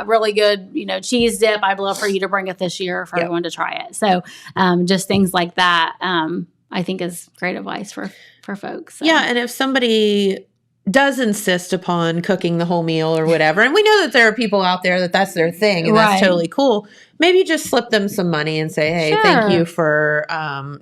really good, cheese dip. I'd love for you to bring it this year for everyone to try it. So just things like that, I think is great advice for folks. So. Yeah. And if somebody does insist upon cooking the whole meal or whatever, and we know that there are people out there that's their thing and that's totally cool, maybe just slip them some money and say, hey, thank you for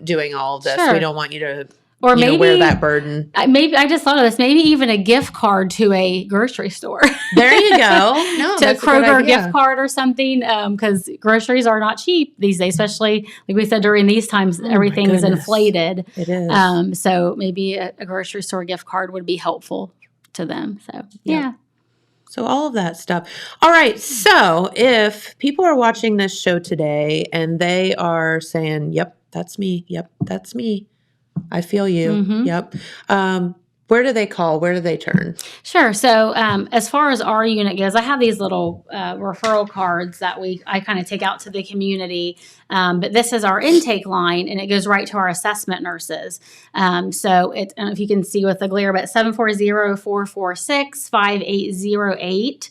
doing all of this. We don't want you to... Or maybe wear that burden. Maybe I just thought of this. Maybe even a gift card to a grocery store. There you go. No, to a Kroger gift card or something, because groceries are not cheap these days. Especially like we said during these times, everything is inflated. It is. So maybe a grocery store gift card would be helpful to them. So yeah. So all of that stuff. All right. So if people are watching this show today and they are saying, "Yep, that's me. Yep, that's me. I feel you." Mm-hmm. Yep. Where do they call? Where do they turn? Sure. So as far as our unit goes, I have these little referral cards that I kind of take out to the community. But this is our intake line, and it goes right to our assessment nurses. So I don't know if you can see with the glare, but 740-446-5808.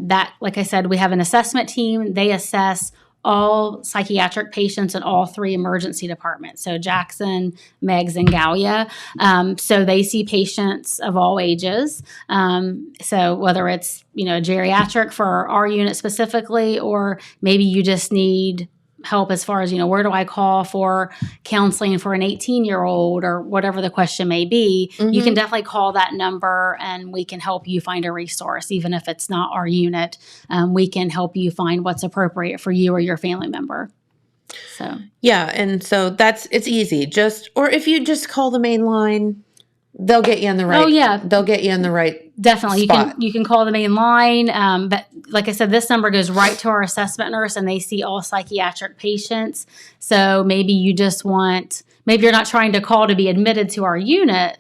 That, like I said, we have an assessment team. They assess all psychiatric patients in all three emergency departments. So Jackson, Meigs, and Gallia. So they see patients of all ages. So whether it's, geriatric for our unit specifically, or maybe you just need help as far as, where do I call for counseling for an 18-year-old or whatever the question may be, you can definitely call that number and we can help you find a resource. Even if it's not our unit, we can help you find what's appropriate for you or your family member. So yeah, and so it's easy. Or if you just call the main line, they'll get you in the right. Oh yeah, they'll get you in the right. Definitely, spot. You can call the main line. But like I said, this number goes right to our assessment nurse, and they see all psychiatric patients. So maybe you're not trying to call to be admitted to our unit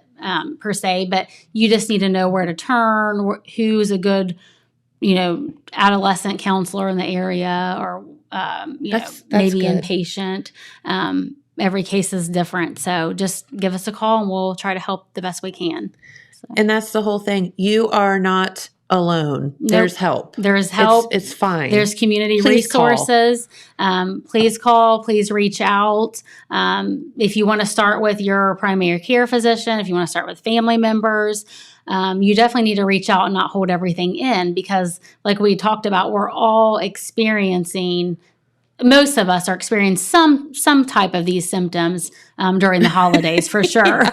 per se, but you just need to know where to turn, who's a good, adolescent counselor in the area, or that's maybe good. Inpatient. Every case is different. So just give us a call and we'll try to help the best we can. So. And that's the whole thing. You are not alone. Nope. There's help. There's help. It's fine. There's community resources. Please call. Please reach out. If you want to start with your primary care physician, if you want to start with family members, you definitely need to reach out and not hold everything in, because like we talked about, we're all experiencing, most of us are experiencing some type of these symptoms during the holidays for sure.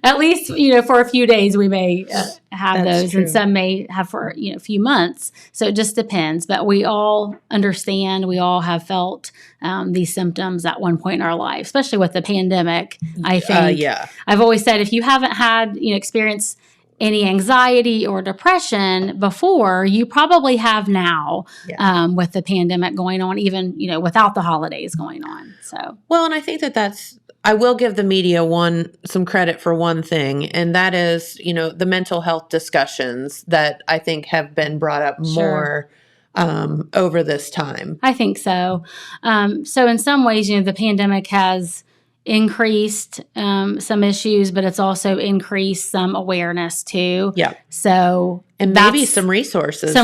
At least, for a few days we may have That's those, true. and some may have for a few months. So it just depends. But we all understand. We all have felt these symptoms at one point in our life, especially with the pandemic. I think. I've always said, if you haven't had experienced any anxiety or depression before, you probably have now with the pandemic going on, even, without the holidays going on. So, well, and I think I will give the media some credit for one thing, and that is, the mental health discussions that I think have been brought up more over this time. I think so. So in some ways, the pandemic has increased some issues, but it's also increased some awareness too. Yeah. So and maybe some resources.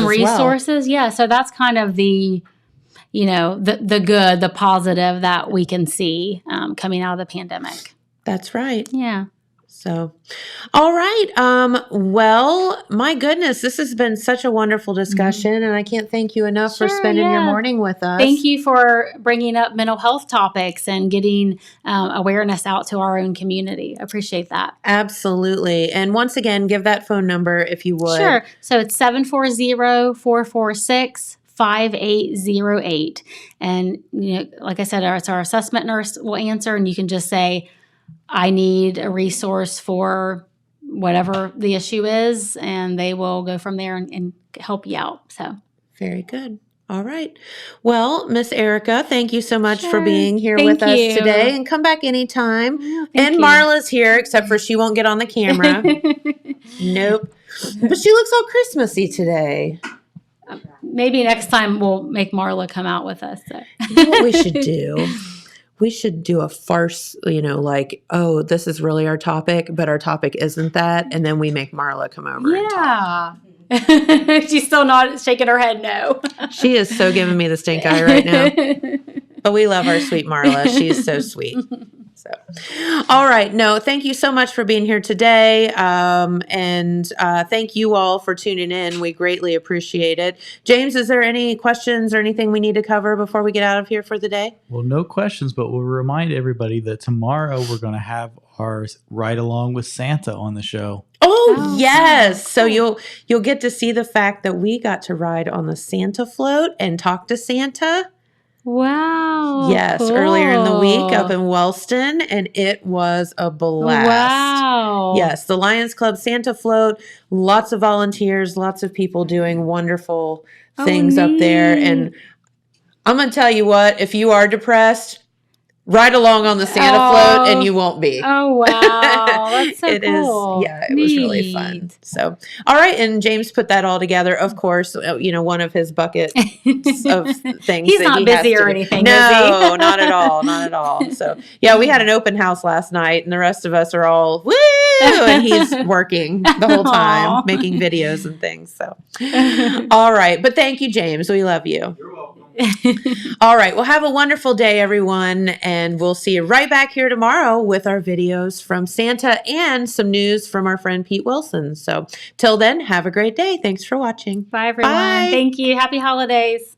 Yeah. So that's kind of the the good, the positive that we can see coming out of the pandemic. That's right. Yeah. So, all right. Well, my goodness, this has been such a wonderful discussion, and I can't thank you enough for Sure, spending your yeah. morning with us. Thank you for bringing up mental health topics and getting awareness out to our own community. I appreciate that. Absolutely. And once again, give that phone number if you would. Sure. So it's 740-446-5808. And, like I said, it's our assessment nurse will answer, and you can just say, I need a resource for whatever the issue is, and they will go from there and help you out. So Very good. All right. Well, Miss Erica, thank you so much for Sure. being here Thank with us you. today, and come back anytime. Oh, thank And you. Marla's here, except for she won't get on the camera. Nope. But she looks all Christmassy today. Maybe next time we'll make Marla come out with us. So. You know what we should do? We should do a farce, like, oh, this is really our topic, but our topic isn't that. And then we make Marla come over and talk. Yeah. She's still not shaking her head no. She is so giving me the stink eye right now. But we love our sweet Marla. She's so sweet. So, all right. No, thank you so much for being here today. And thank you all for tuning in. We greatly appreciate it. James, is there any questions or anything we need to cover before we get out of here for the day? Well, no questions, but we'll remind everybody that tomorrow we're going to have our Ride Along with Santa on the show. Oh, yes. So you'll get to see the fact that we got to ride on the Santa float and talk to Santa. Wow. Yes, cool. earlier in the week up in Wellston, and it was a blast. Wow. Yes, the Lions Club Santa float, lots of volunteers, lots of people doing wonderful things up there. neat. And I'm going to tell you what, if you are depressed, ride along on the Santa float and you won't be. Oh, wow. That's so It cool. is, it was really fun. Neat. So, all right. And James put that all together. Of course, one of his buckets of things. He's that not he has busy to or do. anything, No, is he? not at all. Not at all. So, yeah, we had an open house last night, and the rest of us are all, woo! And he's working the whole time, Aw. making videos and things. So, all right. But thank you, James. We love you. You're welcome. All right. Well, have a wonderful day, everyone. And we'll see you right back here tomorrow with our videos from Santa and some news from our friend Pete Wilson. So till then, have a great day. Thanks for watching. Bye, everyone. Bye. Thank you. Happy holidays.